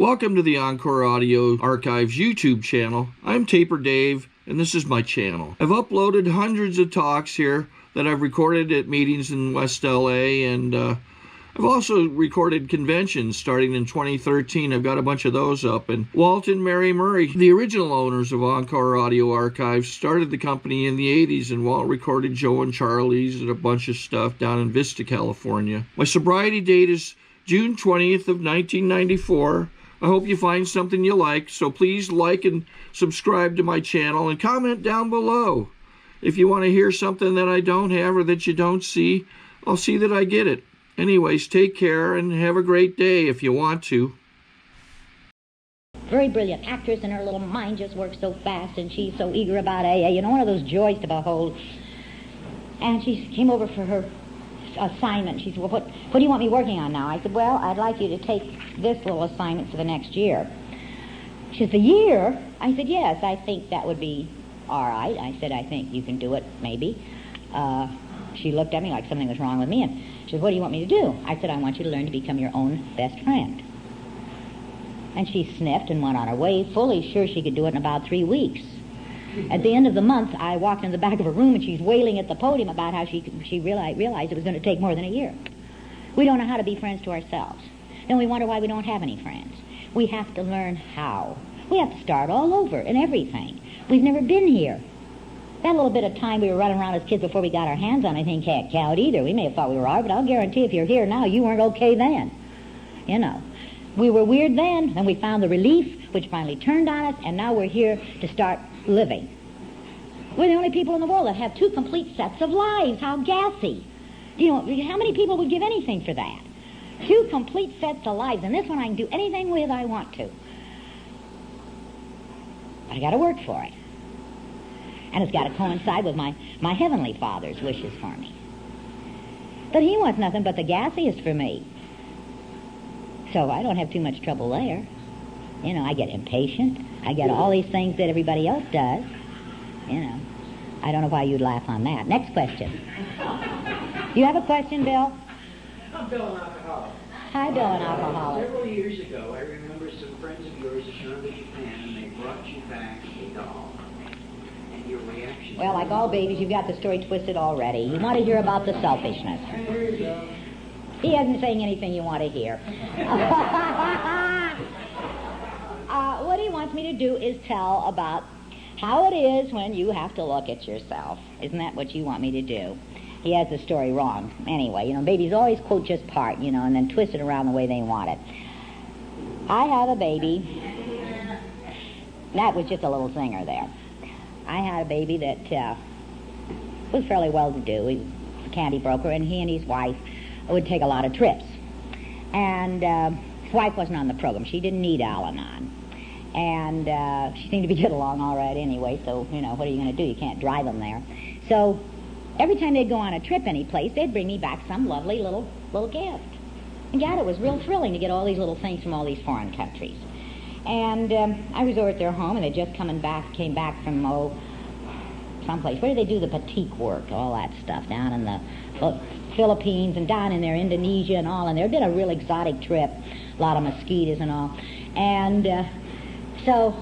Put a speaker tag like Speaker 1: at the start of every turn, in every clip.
Speaker 1: Welcome to the Encore Audio Archives YouTube channel. I'm Taper Dave, and this is my channel. I've uploaded hundreds of talks here that I've recorded at meetings in West LA, and I've also recorded conventions starting in 2013. I've got a bunch of those up. And Walt and Mary Murray, the original owners of Encore Audio Archives, started the company in the 80s, and Walt recorded Joe and Charlie's and a bunch of stuff down in Vista, California. My sobriety date is June 20th of 1994. I hope you find something you like, so please like and subscribe to my channel and comment down below. If you want to hear something that I don't have or that you don't see, I'll see that I get it. Anyways, take care and have a great day if you want to.
Speaker 2: Very brilliant actress, and her little mind just works so fast, and she's so eager about AA. You know, one of those joys to behold. And she came over for her assignment. She said, well, what do you want me working on now? I said, well, I'd like you to take this little assignment for the next year. She said, the year? I said, yes, I think that would be all right. I said, I think you can do it, maybe. She looked at me like something was wrong with me, and she said, what do you want me to do? I said, I want you to learn to become your own best friend. And she sniffed and went on her way, fully sure she could do it in about 3 weeks. At the end of the month, I walked in the back of her room, and she's wailing at the podium about how she realized it was going to take more than a year. We don't know how to be friends to ourselves. Then we wonder why we don't have any friends. We have to learn how. We have to start all over in everything. We've never been here. That little bit of time we were running around as kids before we got our hands on anything can't count either. We may have thought we were all right, but I'll guarantee if you're here now, you weren't okay then. You know. We were weird then, then we found the relief, which finally turned on us, and now we're here to start living. We're the only people in the world that have two complete sets of lives. How gassy. You know, how many people would give anything for that? Two complete sets of lives, and this one I can do anything with I want to. But I got to work for it. And it's got to coincide with my Heavenly Father's wishes for me. But He wants nothing but the gassiest for me. So I don't have too much trouble there. You know, I get impatient. I get all these things that everybody else does. You know, I don't know why you'd laugh on that. Next question. You have a question, Bill?
Speaker 3: I'm Bill, an alcoholic.
Speaker 2: Hi, Bill, an alcoholic.
Speaker 3: Several years ago, I remember some friends of yours had gone to Japan, and they brought you back a doll. And your reaction...
Speaker 2: Well, like all babies, you've got the story twisted already. You want to hear about the selfishness.
Speaker 3: There you go.
Speaker 2: He isn't saying anything you want to hear. What he wants me to do is tell about how it is when you have to look at yourself. Isn't that what you want me to do? He has the story wrong. Anyway, you know, babies always quote just part, you know, and then twist it around the way they want it. I had a baby. That was just a little zinger there. I had a baby that was fairly well-to-do. He was a candy broker, and he and his wife would take a lot of trips. And his wife wasn't on the program. She didn't need Al-Anon. And she seemed to be getting along all right anyway, so, you know, what are you going to do? You can't drive them there. So every time they'd go on a trip any place, they'd bring me back some lovely little gift. And God, it was real thrilling to get all these little things from all these foreign countries. And I was over at their home, and they'd just came back from, someplace. Where do they do the batik work, all that stuff, down in the Philippines and down in there, Indonesia and all, and they'd been a real exotic trip, a lot of mosquitoes and all. And so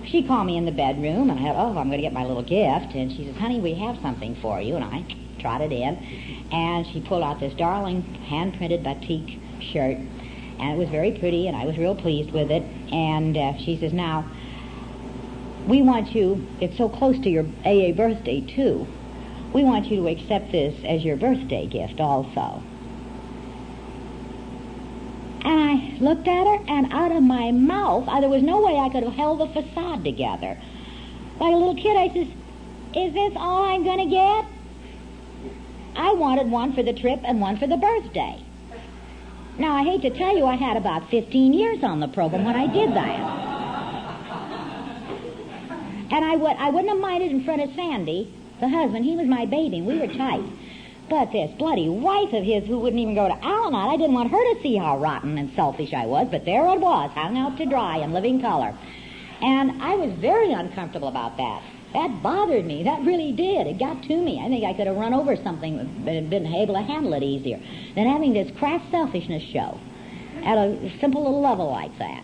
Speaker 2: she called me in the bedroom, and I thought, I'm going to get my little gift. And she says, honey, we have something for you. And I trotted in, and she pulled out this darling hand-printed batik shirt, and it was very pretty, and I was real pleased with it. And she says, now, we want you, it's so close to your AA birthday, too. We want you to accept this as your birthday gift also. And I looked at her, and out of my mouth, there was no way I could have held the facade together. Like a little kid, I says, is this all I'm going to get? I wanted one for the trip and one for the birthday. Now, I hate to tell you, I had about 15 years on the program when I did that. And I wouldn't have minded in front of Sandy, the husband. He was my baby, and we were tight. But this bloody wife of his who wouldn't even go to Al-Anon, I didn't want her to see how rotten and selfish I was, but there it was, hung out to dry in living color. And I was very uncomfortable about that. That bothered me. That really did. It got to me. I think I could have run over something and been able to handle it easier than having this crass selfishness show. at a simple little level like that.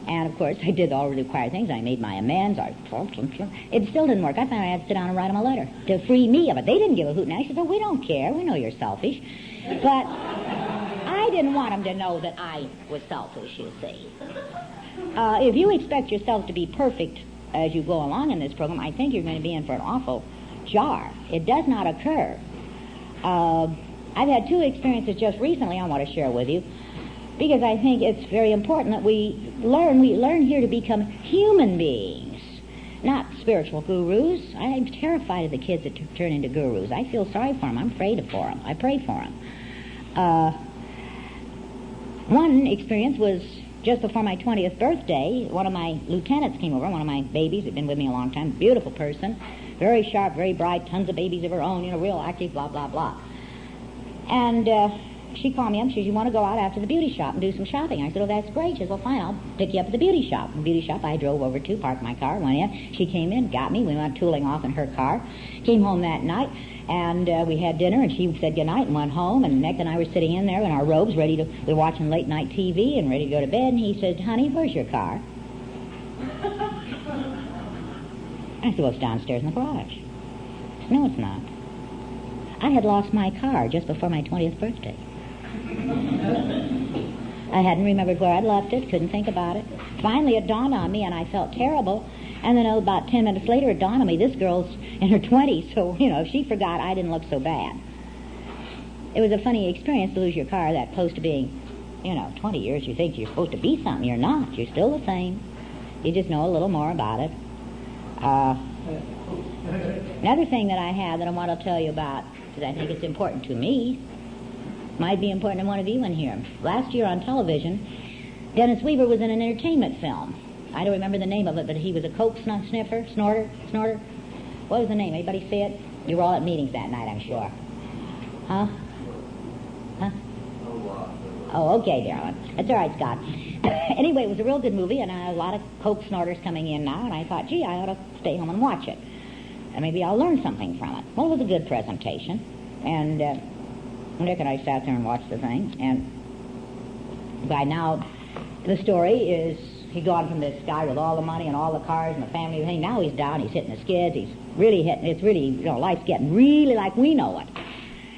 Speaker 2: And, of course, I did all the required things. I made my amends. It still didn't work. I found I had to sit down and write them a letter to free me of it. They didn't give a hoot. And I said, "Oh, we don't care. We know you're selfish." But I didn't want them to know that I was selfish, you see. If you expect yourself to be perfect as you go along in this program, I think you're going to be in for an awful jar. It does not occur. I've had two experiences just recently I want to share with you, because I think it's very important that we learn here to become human beings, not spiritual gurus. I'm terrified of the kids that turn into gurus. I feel sorry for them. I'm afraid for them. I pray for them. One experience was just before my 20th birthday. One of my lieutenants came over, one of my babies, had been with me a long time, beautiful person, very sharp, very bright, tons of babies of her own, real active, blah, blah, blah. And she called me up. She said, "You want to go out after the beauty shop and do some shopping?" I said, "Oh, that's great." She said, "Well, fine, I'll pick you up at the beauty shop." The beauty shop I drove over to, parked my car, went in. She came in, got me. We went tooling off in her car. Came home that night, and we had dinner, and she said goodnight and went home. And Nick and I were sitting in there in our robes, we were watching late night TV and ready to go to bed. And he said, "Honey, where's your car?" I said, "Well, it's downstairs in the garage." He said, "No, it's not. I had lost my car just before my 20th birthday. I hadn't remembered where I'd left it, couldn't think about it. Finally, it dawned on me, and I felt terrible. And then about 10 minutes later, it dawned on me, this girl's in her 20s, so, if she forgot, I didn't look so bad." It was a funny experience to lose your car that close to being, 20 years. You think you're supposed to be something. You're not. You're still the same. You just know a little more about it. Another thing that I have that I want to tell you about, because I think it's important to me, might be important to one of you in here. Last year on television, Dennis Weaver was in an entertainment film. I don't remember the name of it, but he was a coke snorter. What was the name? Anybody see it? You were all at meetings that night, I'm sure. Huh? Oh, okay, darling. That's all right, Scott. Anyway, it was a real good movie, and a lot of coke snorters coming in now, and I thought, gee, I ought to stay home and watch it. And maybe I'll learn something from it. Well, it was a good presentation, and Nick and I sat there and watched the thing, and by now, the story is he'd gone from this guy with all the money and all the cars and the family and everything. Now he's down, he's hitting the skids, he's really hitting, it's really, life's getting really like we know it.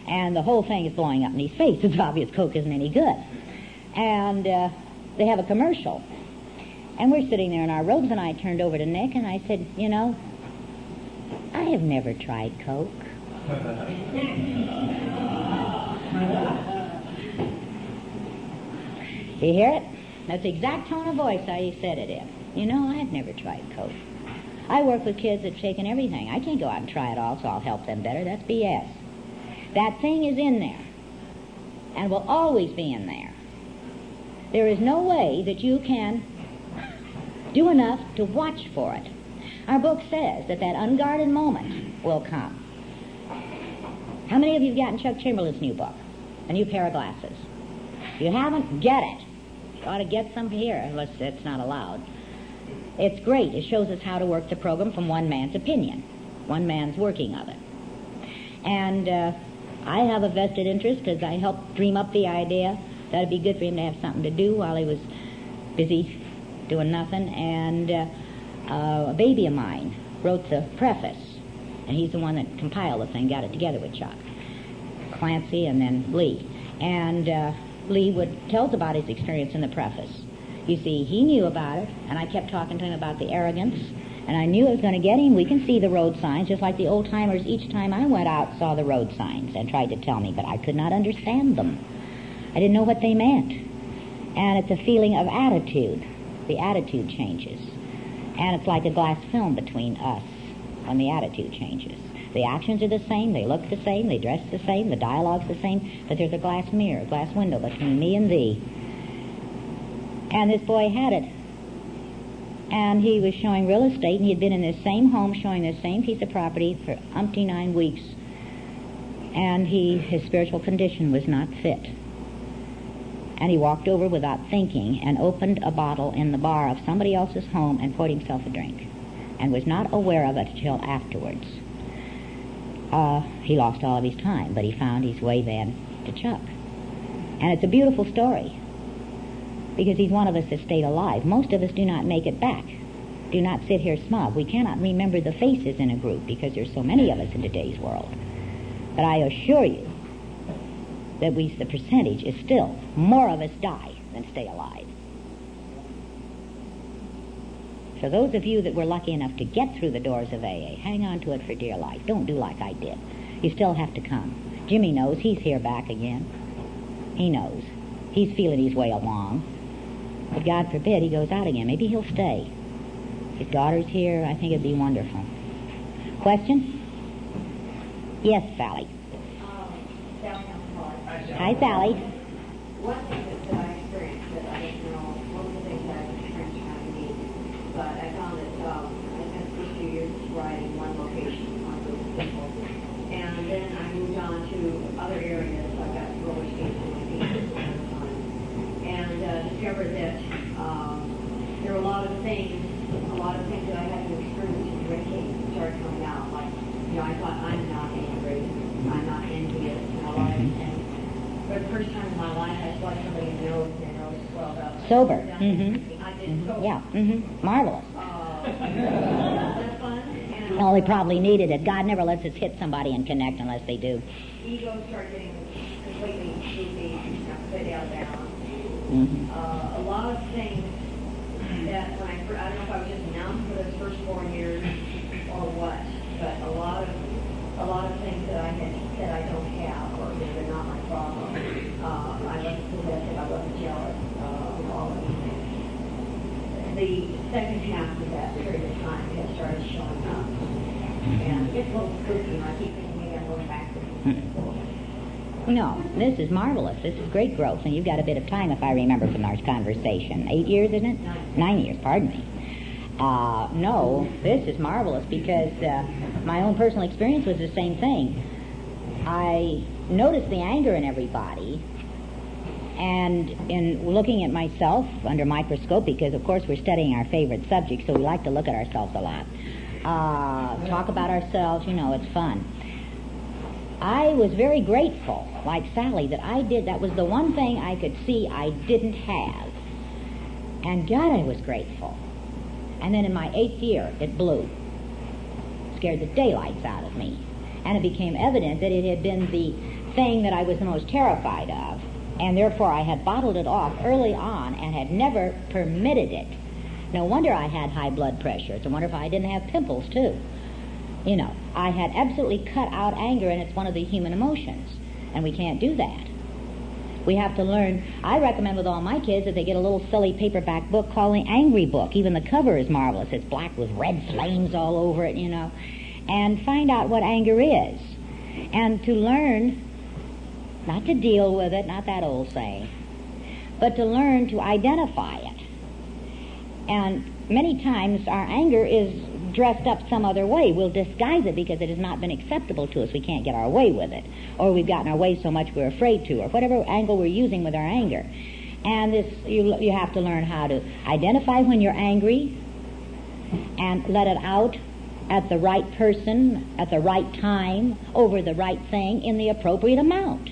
Speaker 2: And the whole thing is blowing up in his face. It's obvious coke isn't any good. And they have a commercial. And we're sitting there in our robes, and I turned over to Nick and I said, I have never tried coke. You hear it? That's the exact tone of voice I said it in. I have never tried coke. I work with kids that's taken everything. I can't go out and try it all, so I'll help them better. That's BS. That thing is in there and will always be in there. There is no way that you can do enough to watch for it. Our book says that unguarded moment will come. How many of you have gotten Chuck Chamberlain's new book, A New Pair of Glasses? If you haven't, get it. You ought to get some here, unless it's not allowed. It's great. It shows us how to work the program from one man's opinion, one man's working of it. And I have a vested interest because I helped dream up the idea that it'd be good for him to have something to do while he was busy doing nothing. And a baby of mine wrote the preface, and he's the one that compiled the thing, got it together with Chuck, Clancy, and then Lee. And Lee tells about his experience in the preface. You see, he knew about it, and I kept talking to him about the arrogance, and I knew it was going to get him. We can see the road signs, just like the old-timers each time I went out saw the road signs and tried to tell me, but I could not understand them. I didn't know what they meant. And it's a feeling of attitude. The attitude changes. And it's like a glass film between us when the attitude changes. The actions are the same, they look the same, they dress the same, the dialogue's the same, but there's a glass mirror, a glass window between me and thee. And this boy had it. And he was showing real estate, and he had been in this same home showing this same piece of property for umpty 9 weeks. And his spiritual condition was not fit. And he walked over without thinking and opened a bottle in the bar of somebody else's home and poured himself a drink, and was not aware of it until afterwards. He lost all of his time, but he found his way then to Chuck. And it's a beautiful story. because he's one of us that stayed alive. Most of us do not make it back, do not sit here smug. We cannot remember the faces in a group because there's so many of us in today's world. But I assure you that the percentage is still more of us die than stay alive. So those of you that were lucky enough to get through the doors of AA, hang on to it for dear life. Don't do like I did. You still have to come. Jimmy knows. He's here back again. He knows. He's feeling his way along. But God forbid he goes out again. Maybe he'll stay. His daughter's here. I think it'd be wonderful. Question? Yes, Sally. Hi, Sally.
Speaker 4: One thing that I experienced that I didn't know, one of the things that I've experienced trying to meet, but I found that I spent the first few years riding one location on the simple, and then I moved on to other areas. I got roller skates and my feet at the time, and discovered that there were a lot of things that I had to experience in drinking started coming out. Like, I thought I'm not angry, I'm not envious, and a lot of things. For the first time in my life, I saw somebody in the nose and their nose swelled up.
Speaker 2: Sober.
Speaker 4: I did sober.
Speaker 2: Yeah. Marvelous.
Speaker 4: That's fun. And
Speaker 2: Well, they probably needed it. God never lets us hit somebody and connect unless they do.
Speaker 4: ego started getting completely goofy, completely out of balance. A lot of things that when I don't know if I was just numb for those first 4 years or what, but a lot of things that I don't have, or they're not my problem. I wasn't possessive, I wasn't jealous, all of these things. The second half of that period of time has started showing up. And it's a little spooky, and I keep thinking maybe I'm going backwards.
Speaker 2: No, this is marvelous. This is great growth, and you've got a bit of time, if I remember from our conversation. 8 years, isn't it? 9 years, pardon me. No, this is marvelous because my own personal experience was the same thing. I noticed the anger in everybody, and in looking at myself under microscope, because of course we're studying our favorite subject, so we like to look at ourselves a lot. Talk about ourselves, it's fun. I was very grateful, like Sally, that I did. That was the one thing I could see I didn't have. And God, I was grateful. And then in my 8th year, it blew. Scared the daylights out of me. And it became evident that it had been the thing that I was the most terrified of. And therefore I had bottled it off early on and had never permitted it. No wonder I had high blood pressure. It's a wonder if I didn't have pimples, too. I had absolutely cut out anger, and it's one of the human emotions. And we can't do that. We have to learn. I recommend with all my kids that they get a little silly paperback book called The Angry Book. Even the cover is marvelous. It's black with red flames all over it, and find out what anger is. And to learn not to deal with it, not that old saying, but to learn to identify it. And many times our anger is dressed up some other way. We'll disguise it because it has not been acceptable to us. We can't get our way with it. Or we've gotten our way so much we're afraid to, or whatever angle we're using with our anger. And this, you have to learn how to identify when you're angry and let it out at the right person, at the right time, over the right thing, in the appropriate amount.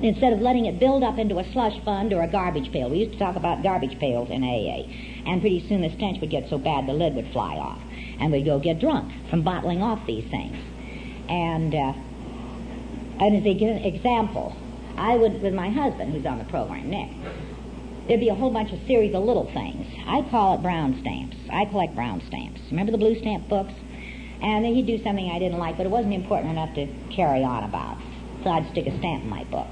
Speaker 2: Instead of letting it build up into a slush fund or a garbage pail. We used to talk about garbage pails in AA. And pretty soon the stench would get so bad the lid would fly off. And we'd go get drunk from bottling off these things. And as an example, I would, with my husband, who's on the program, Nick, there'd be a whole bunch of series of little things. I call it brown stamps. I collect brown stamps. Remember the blue stamp books? And then he'd do something I didn't like, but it wasn't important enough to carry on about. So I'd stick a stamp in my book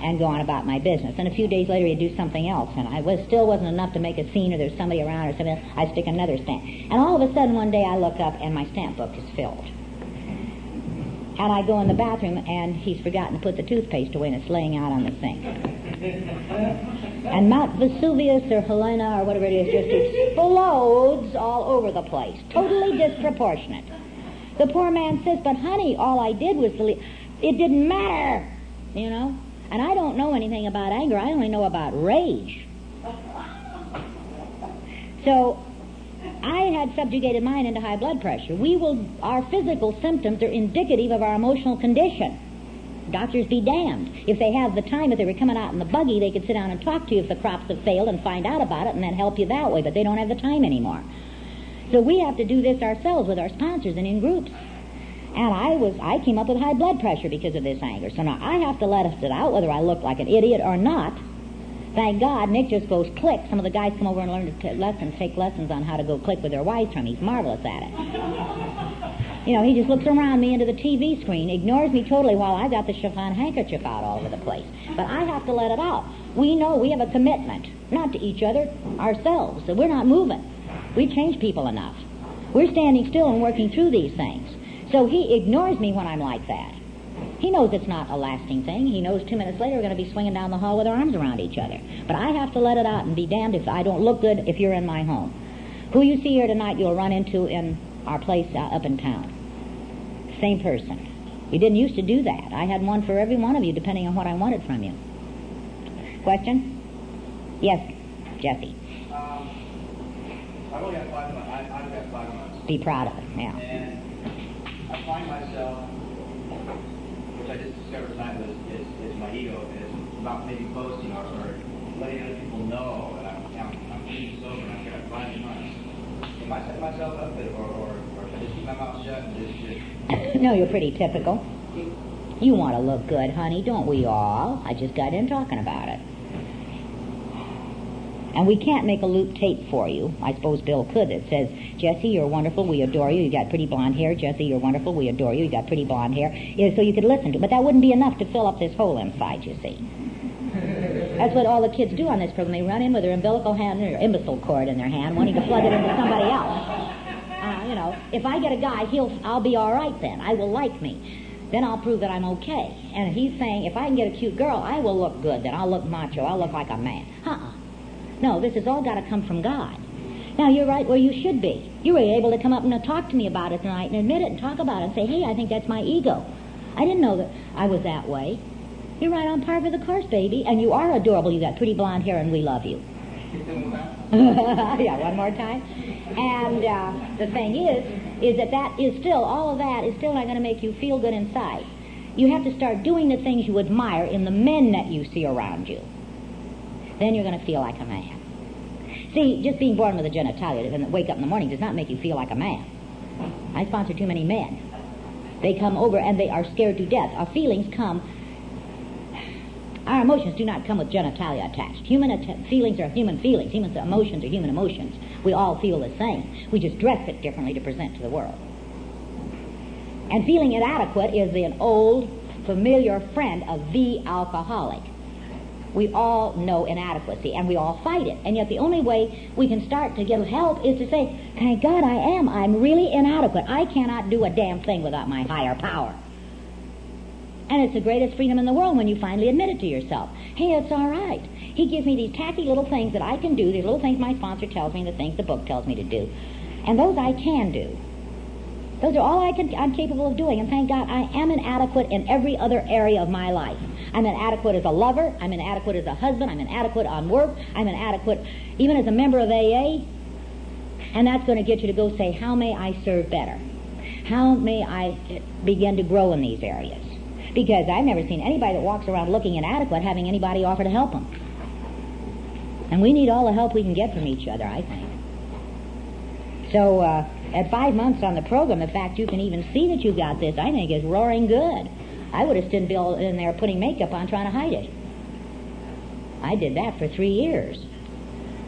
Speaker 2: and go on about my business. And a few days later he'd do something else, and still wasn't enough to make a scene, or there's somebody around or something else. I'd stick another stamp. And all of a sudden one day I look up and my stamp book is filled. And I go in the bathroom and he's forgotten to put the toothpaste away and it's laying out on the sink. And Mount Vesuvius or Helena or whatever it is just explodes all over the place. Totally disproportionate. The poor man says, but honey, all I did was it didn't matter, And I don't know anything about anger. I only know about rage. So I had subjugated mine into high blood pressure. Our physical symptoms are indicative of our emotional condition. Doctors be damned. If they have the time, if they were coming out in the buggy, they could sit down and talk to you if the crops have failed and find out about it and then help you that way, but they don't have the time anymore. So we have to do this ourselves with our sponsors and in groups. And I came up with high blood pressure because of this anger. So now I have to let it out whether I look like an idiot or not. Thank God, Nick just goes click. Some of the guys come over and learn to take lessons on how to go click with their wives from. He's marvelous at it. You know, he just looks around me into the TV screen, ignores me totally while I got the chiffon handkerchief out all over the place. But I have to let it out. We know we have a commitment, not to each other, ourselves. So we're not moving. We change people enough. We're standing still and working through these things. So he ignores me when I'm like that. He knows it's not a lasting thing. He knows 2 minutes later we're going to be swinging down the hall with our arms around each other. But I have to let it out and be damned if I don't look good if you're in my home. Who you see here tonight you'll run into in our place up in town. Same person. You didn't used to do that. I had one for every one of you depending on what I wanted from you. Question? Yes, Jesse.
Speaker 5: I've only got 5 months. I've got 5 months.
Speaker 2: Be proud of it, yeah.
Speaker 5: And I find myself, which I just discovered tonight is my ego, is about maybe boasting or letting other people know that I'm being sober and I've got 5 months. Am I setting myself up or should I just keep my mouth shut and just
Speaker 2: No, you're pretty typical. You want to look good, honey, don't we all? I just got in talking about it. And we can't make a loop tape for you. I suppose Bill could. That says, Jesse, you're wonderful, we adore you. You got pretty blonde hair. Jesse, you're wonderful, we adore you. You got pretty blonde hair. So you could listen to it. But that wouldn't be enough to fill up this hole inside, you see. That's what all the kids do on this program. They run in with their umbilical hand or imbecile cord in their hand, wanting to plug it into somebody else. You know, if I get a guy, I'll be all right then. I will like me. Then I'll prove that I'm okay. And he's saying, if I can get a cute girl, I will look good. Then I'll look macho. I'll look like a man. No, this has all got to come from God. Now, you're right where you should be. You were able to come up and talk to me about it tonight and admit it and talk about it and say, hey, I think that's my ego. I didn't know that I was that way. You're right on par with the course, baby. And you are adorable. You got pretty blonde hair and we love you. Yeah, one more time. And the thing is that is still, all of that is still not going to make you feel good inside. You have to start doing the things you admire in the men that you see around you. Then you're going to feel like a man. See, just being born with a genitalia and wake up in the morning does not make you feel like a man. I sponsor too many men. They come over and they are scared to death. Our feelings come. Our emotions do not come with genitalia attached. Feelings are human feelings. Human emotions are human emotions. We all feel the same. We just dress it differently to present to the world. And feeling inadequate is an old, familiar friend of the alcoholic. We all know inadequacy, and we all fight it. And yet the only way we can start to get help is to say, thank God I'm really inadequate. I cannot do a damn thing without my higher power. And it's the greatest freedom in the world when you finally admit it to yourself. Hey, it's all right. He gives me these tacky little things that I can do, these little things my sponsor tells me, the things the book tells me to do. And those I can do. Those are all I'm capable of doing. And thank God I am inadequate in every other area of my life. I'm inadequate as a lover. I'm inadequate as a husband. I'm inadequate on work. I'm inadequate even as a member of AA. And that's going to get you to go say, how may I serve better? How may I begin to grow in these areas? Because I've never seen anybody that walks around looking inadequate having anybody offer to help them. And we need all the help we can get from each other, I think. So at 5 months on the program, the fact you can even see that you got this, I think, is roaring good. I would have stood Bill in there putting makeup on trying to hide it. I did that for 3 years.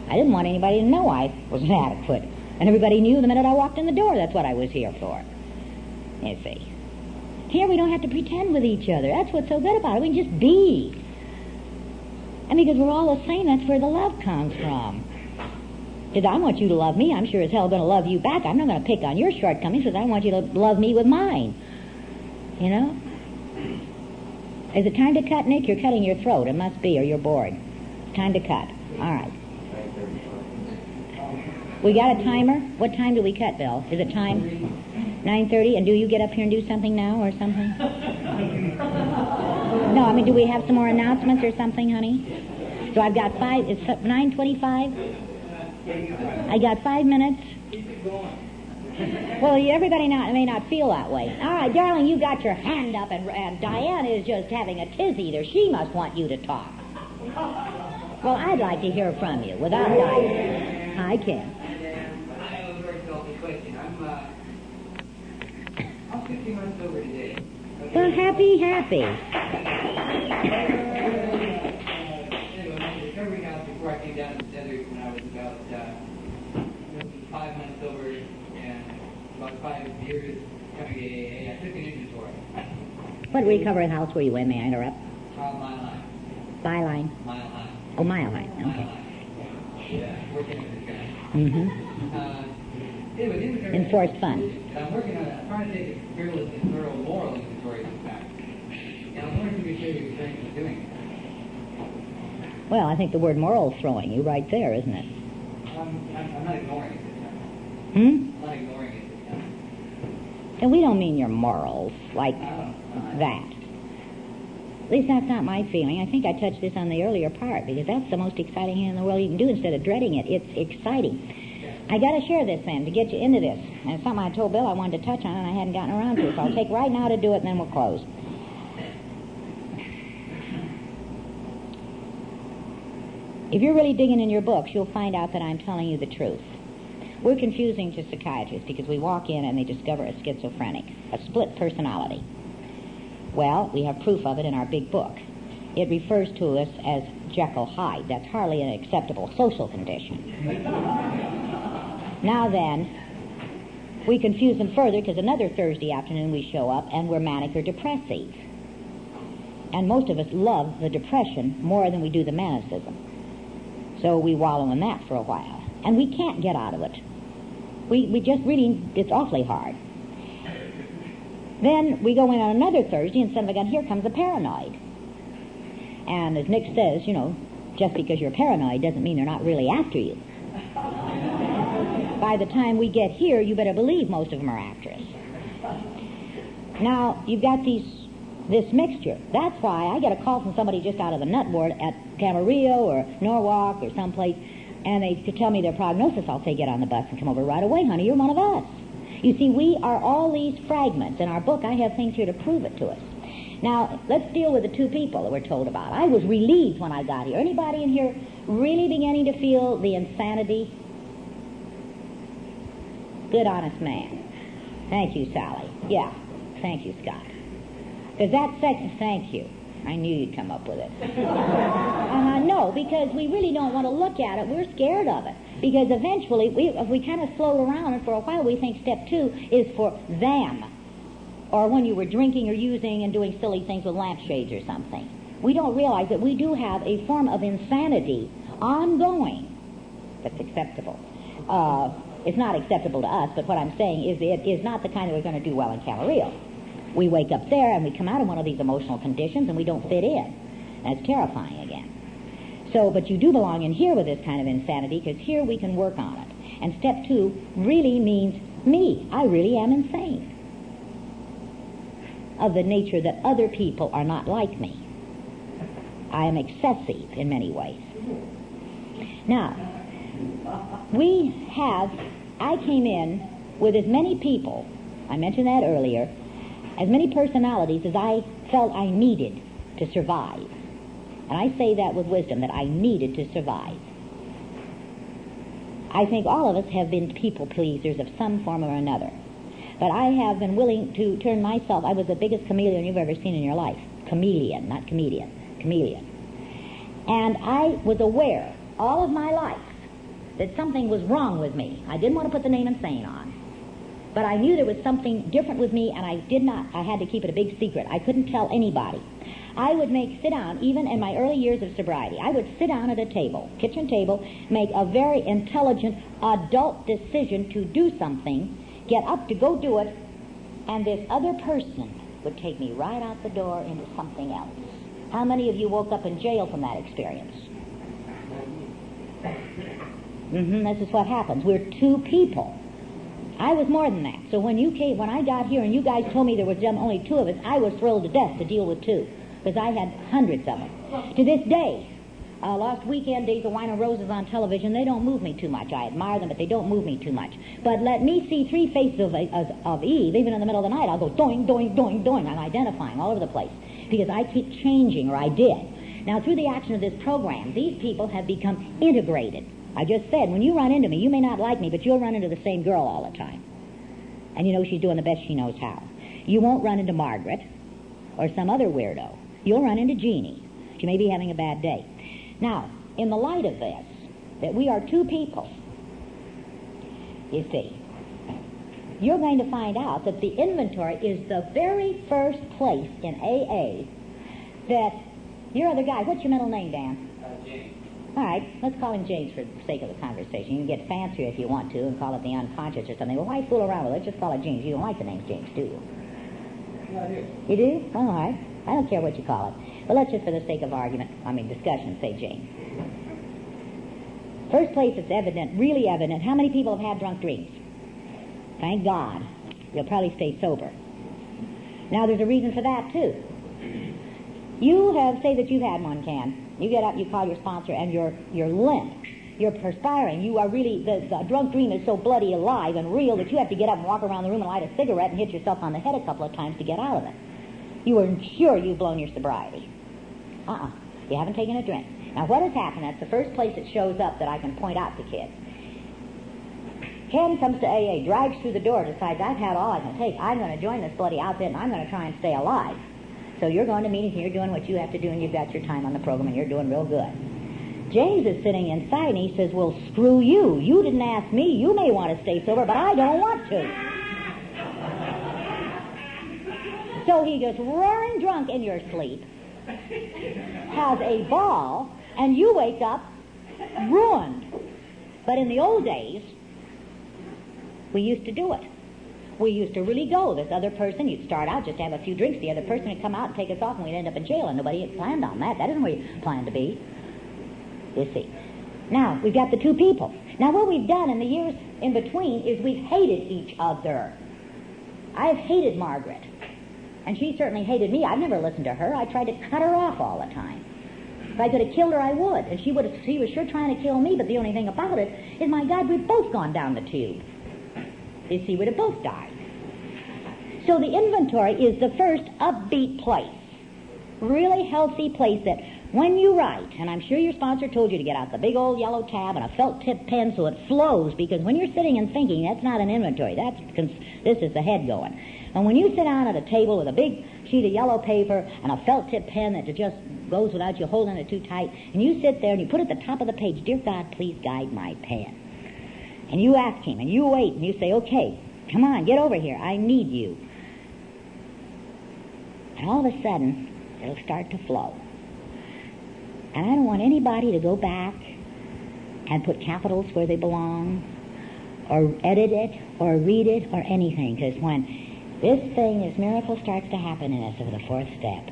Speaker 2: I didn't want anybody to know I was inadequate. And everybody knew the minute I walked in the door that's what I was here for. You see. Here we don't have to pretend with each other. That's what's so good about it. We can just be. And because we're all the same, that's where the love comes from. Because I want you to love me, I'm sure as hell going to love you back. I'm not going to pick on your shortcomings because I want you to love me with mine. You know? Is it time to cut, Nick? You're cutting your throat. It must be, or you're bored. Time to cut. All right. We got a timer? What time do we cut, Bill? Is it time? 9:30? And do you get up here and do something now or something? No, I mean, do we have some more announcements or something, honey? So I've got it's 9:25? I got 5 minutes. Well, everybody may not feel that way. All right, darling, you got your hand up, and Diane is just having a tizzy there. She must want you to talk. Well, I'd like to hear from you without Diane. Hi, Ken.
Speaker 3: I have a very selfish question. I'm 50 months over today. Okay?
Speaker 2: Well, happy.
Speaker 3: Anyway, my recovery house before I came down to the desert when I was about 5 months over and about 5 years coming to AA, I took an inventory.
Speaker 2: What recovery house were you in, may I interrupt?
Speaker 3: Mile Line.
Speaker 2: Byline?
Speaker 3: Mile Line.
Speaker 2: Oh, Mile Line.
Speaker 3: Mile
Speaker 2: Okay.
Speaker 3: Line. Yeah, working with this guy.
Speaker 2: Mm-hmm.
Speaker 3: Anyway, the inventory.
Speaker 2: Enforced fun.
Speaker 3: I'm working on it. I'm trying to take a fearless and thorough moral inventory this time. And I was wondering if you could share your experience with doing it.
Speaker 2: Well, I think the word moral is throwing you right there, isn't it?
Speaker 3: I'm not ignoring it this time.
Speaker 2: Hmm?
Speaker 3: I'm not ignoring it this time.
Speaker 2: And we don't mean your morals like that. At least that's not my feeling. I think I touched this on the earlier part because that's the most exciting thing in the world you can do instead of dreading it. It's exciting. I got to share this then to get you into this. And it's something I told Bill I wanted to touch on and I hadn't gotten around to. So I'll take right now to do it and then we'll close. If you're really digging in your books, you'll find out that I'm telling you the truth. We're confusing to psychiatrists because we walk in and they discover a schizophrenic, a split personality. Well, we have proof of it in our big book. It refers to us as Jekyll Hyde. That's hardly an acceptable social condition. Now then, we confuse them further because another Thursday afternoon we show up and we're manic or depressive. And most of us love the depression more than we do the manicism. So we wallow in that for a while. And we can't get out of it. We just really, it's awfully hard. Then we go in on another Thursday and suddenly, here comes a paranoid. And as Nick says, just because you're paranoid doesn't mean they're not really after you. By the time we get here, you better believe most of them are after us. Now, you've got this mixture. That's why I get a call from somebody just out of the nut ward at Camarillo or Norwalk or someplace, and they could tell me their prognosis. I'll say, get on the bus and come over right away, honey. You're one of us. You see, we are all these fragments. In our book, I have things here to prove it to us. Now, let's deal with the two people that we're told about. I was relieved when I got here. Anybody in here really beginning to feel the insanity? Good, honest man. Thank you, Sally. Yeah, thank you, Scott. Because that thank you. I knew you'd come up with it. No, because we really don't want to look at it. We're scared of it. Because eventually, if we kind of float around, and for a while we think step 2 is for them. Or when you were drinking or using and doing silly things with lampshades or something. We don't realize that we do have a form of insanity ongoing that's acceptable. It's not acceptable to us, but what I'm saying is it is not the kind that we're going to do well in Camarillo. We wake up there and we come out of one of these emotional conditions and we don't fit in. That's terrifying again. So, but you do belong in here with this kind of insanity because here we can work on it. And step 2 really means me. I really am insane. Of the nature that other people are not like me. I am excessive in many ways. Now, I came in with as many people, I mentioned that earlier, as many personalities as I felt I needed to survive. And I say that with wisdom, that I needed to survive. I think all of us have been people pleasers of some form or another. But I have been willing to turn myself, I was the biggest chameleon you've ever seen in your life. Chameleon, not comedian. Chameleon. And I was aware all of my life that something was wrong with me. I didn't want to put the name insane on. But I knew there was something different with me, and I had to keep it a big secret. I couldn't tell anybody. I would sit down, even in my early years of sobriety, I would sit down at a table, kitchen table, make a very intelligent adult decision to do something, get up to go do it, and this other person would take me right out the door into something else. How many of you woke up in jail from that experience? This is what happens. We're two people. I was more than that. So when I got here and you guys told me there was only 2 of us, I was thrilled to death to deal with 2 because I had hundreds of them. To this day, Last weekend, Days of Wine and Roses on television, they don't move me too much. I admire them, but they don't move me too much. But let me see three faces of Eve, even in the middle of the night, I'll go doing, doing, doing, doing. I'm identifying all over the place because I keep changing, or I did. Now, through the action of this program, these people have become integrated. I just said, when you run into me, you may not like me, but you'll run into the same girl all the time. And you know she's doing the best she knows how. You won't run into Margaret or some other weirdo. You'll run into Jeannie. She may be having a bad day. Now, in the light of this, that we are two people, you see, you're going to find out that the inventory is the very first place in AA that your other guy, what's your middle name, Dan?
Speaker 3: James.
Speaker 2: All right, let's call him James for the sake of the conversation. You can get fancier if you want to and call it the unconscious or something. Well, why fool around with it? Let's just call it James. You don't like the name James, do you?
Speaker 3: No, I do.
Speaker 2: You do? All right. I don't care what you call it. But let's just, for the sake of discussion, say James. First place it's evident, really evident, how many people have had drunk dreams? Thank God. You'll probably stay sober. Now, there's a reason for that, too. You have, say that you've had one, Ken. You get up, you call your sponsor, and you're limp. You're perspiring. You are really, the drunk dream is so bloody alive and real that you have to get up and walk around the room and light a cigarette and hit yourself on the head a couple of times to get out of it. You are sure you've blown your sobriety. You haven't taken a drink. Now, what has happened? That's the first place it shows up that I can point out to kids. Ken comes to AA, drags through the door, decides, I've had all I can take. I'm going to join this bloody outfit, and I'm going to try and stay alive. So you're going to meetings, and you're doing what you have to do, and you've got your time on the program, and you're doing real good. James is sitting inside, and he says, well, screw you. You didn't ask me. You may want to stay sober, but I don't want to. So he gets roaring drunk in your sleep, has a ball, and you wake up ruined. But in the old days, we used to do it. We used to really go. This other person, you'd start out just to have a few drinks. The other person would come out and take us off, and we'd end up in jail, and nobody had planned on that. That isn't where you planned to be. You see. Now, we've got the two people. Now, what we've done in the years in between is we've hated each other. I've hated Margaret. And she certainly hated me. I've never listened to her. I tried to cut her off all the time. If I could have killed her, I would. And she was sure trying to kill me, but the only thing about it is, my God, we've both gone down the tube. You see, we'd have both died. So the inventory is the first upbeat place. Really healthy place that when you write, and I'm sure your sponsor told you to get out the big old yellow tab and a felt tip pen so it flows, because when you're sitting and thinking, that's not an inventory. This is the head going. And when you sit down at a table with a big sheet of yellow paper and a felt tip pen that just goes without you holding it too tight, and you sit there and you put at the top of the page, dear God, please guide my pen. And you ask him, and you wait, and you say, okay, come on, get over here, I need you. And all of a sudden, it'll start to flow. And I don't want anybody to go back and put capitals where they belong, or edit it, or read it, or anything, because when this miracle starts to happen in us of the fourth step,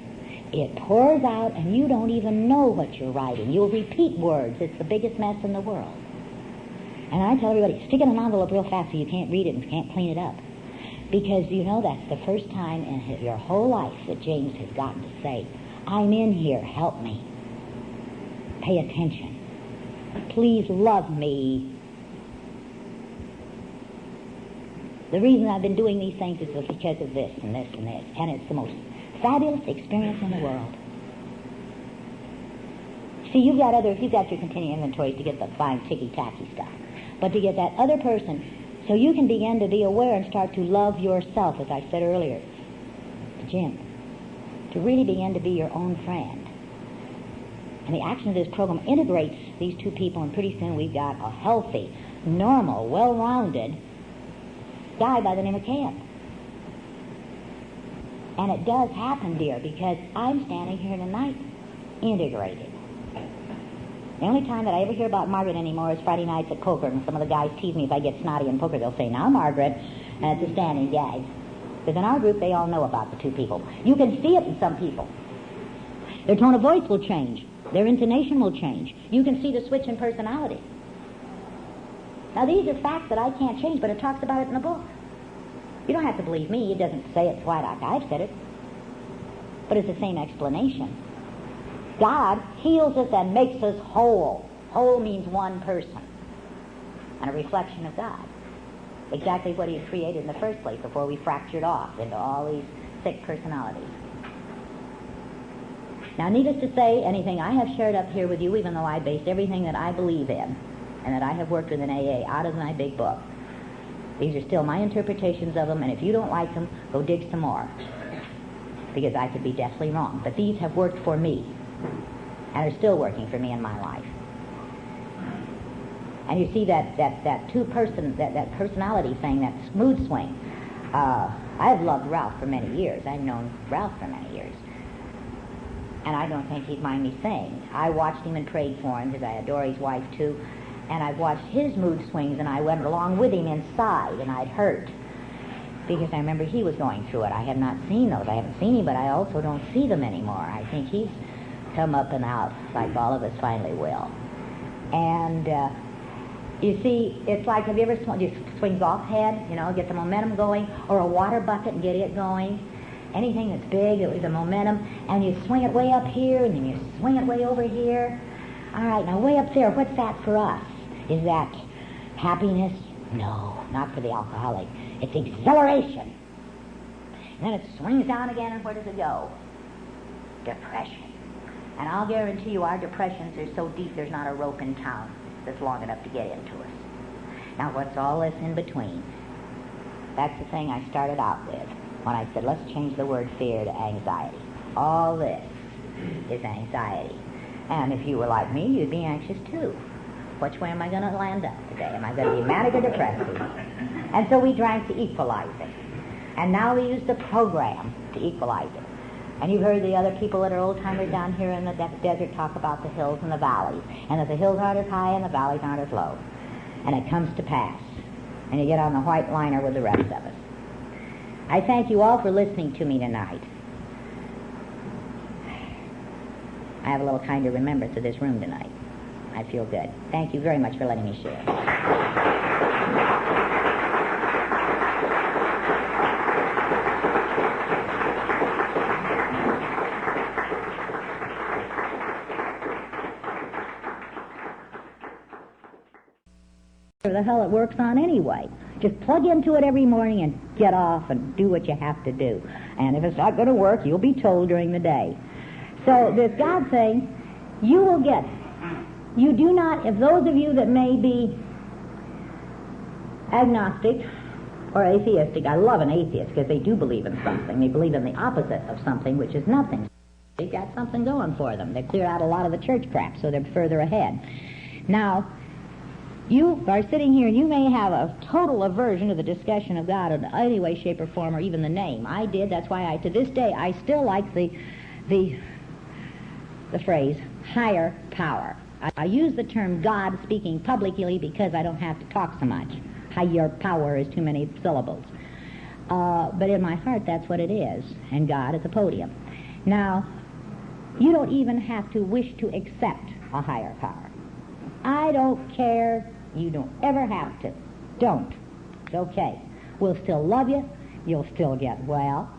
Speaker 2: it pours out, and you don't even know what you're writing. You'll repeat words. It's the biggest mess in the world. And I tell everybody, stick it in an envelope real fast so you can't read it and can't clean it up. Because, you know, that's the first time in your whole life that James has gotten to say, I'm in here, help me. Pay attention. Please love me. The reason I've been doing these things is because of this and this and this. And it's the most fabulous experience in the world. See, you've got your continuing inventories to get the fine ticky-tacky stuff. But to get that other person, so you can begin to be aware and start to love yourself, as I said earlier, Jim, to really begin to be your own friend. And the action of this program integrates these two people, and pretty soon we've got a healthy, normal, well-rounded guy by the name of Ken. And it does happen, dear, because I'm standing here tonight integrated. The only time that I ever hear about Margaret anymore is Friday nights at poker, and some of the guys tease me if I get snotty in poker. They'll say, now, Margaret, and it's a standing gag. Because in our group, they all know about the two people. You can see it in some people. Their tone of voice will change. Their intonation will change. You can see the switch in personality. Now, these are facts that I can't change, but it talks about it in the book. You don't have to believe me. It doesn't say it's white. I've said it. But it's the same explanation. God heals us and makes us whole. Whole means one person and a reflection of God. Exactly what he had created in the first place before we fractured off into all these sick personalities. Now, needless to say, anything I have shared up here with you, even though I based everything that I believe in and that I have worked with in AA out of my big book, these are still my interpretations of them, and if you don't like them, go dig some more, because I could be deathly wrong. But these have worked for me and are still working for me in my life. And you see that personality thing, that mood swing. I've loved Ralph for many years. I've known Ralph for many years. And I don't think he'd mind me saying. I watched him and prayed for him, because I adore his wife too. And I watched his mood swings, and I went along with him inside, and I'd hurt. Because I remember he was going through it. I have not seen those. I haven't seen him, but I also don't see them anymore. I think he's come up and out, like all of us finally will. And you see, it's like, have you ever swing golf head, get the momentum going, or a water bucket and get it going? Anything that's big, it was a momentum, and you swing it way up here, and then you swing it way over here. All right, now way up there, what's that for us? Is that happiness? No, not for the alcoholic. It's exhilaration. And then it swings down again, and where does it go? Depression. And I'll guarantee you our depressions are so deep there's not a rope in town that's long enough to get into us. Now what's all this in between? That's the thing I started out with when I said, let's change the word fear to anxiety. All this is anxiety. And if you were like me, you'd be anxious too. Which way am I going to land up today? Am I going to be manic or depressive? And so we tried to equalize it. And now we use the program to equalize it. And you've heard the other people that are old-timers down here in the desert talk about the hills and the valleys, and that the hills aren't as high and the valleys aren't as low. And it comes to pass. And you get on the white liner with the rest of us. I thank you all for listening to me tonight. I have a little kinder remembrance of this room tonight. I feel good. Thank you very much for letting me share. The hell it works on anyway. Just plug into it every morning and get off and do what you have to do. And if it's not going to work, you'll be told during the day. So this God thing, you will get it. You do not, if those of you that may be agnostic or atheistic, I love an atheist because they do believe in something. They believe in the opposite of something, which is nothing. They've got something going for them. They've cleared out a lot of the church crap, so they're further ahead. Now, you are sitting here and you may have a total aversion to the discussion of God in any way, shape, or form, or even the name. I did. That's why to this day, I still like the phrase, higher power. I use the term God speaking publicly because I don't have to talk so much. Higher power is too many syllables. But in my heart, that's what it is. And God is a podium. Now, you don't even have to wish to accept a higher power. I don't care. You don't ever have to. Don't. It's okay. We'll still love you. You'll still get well.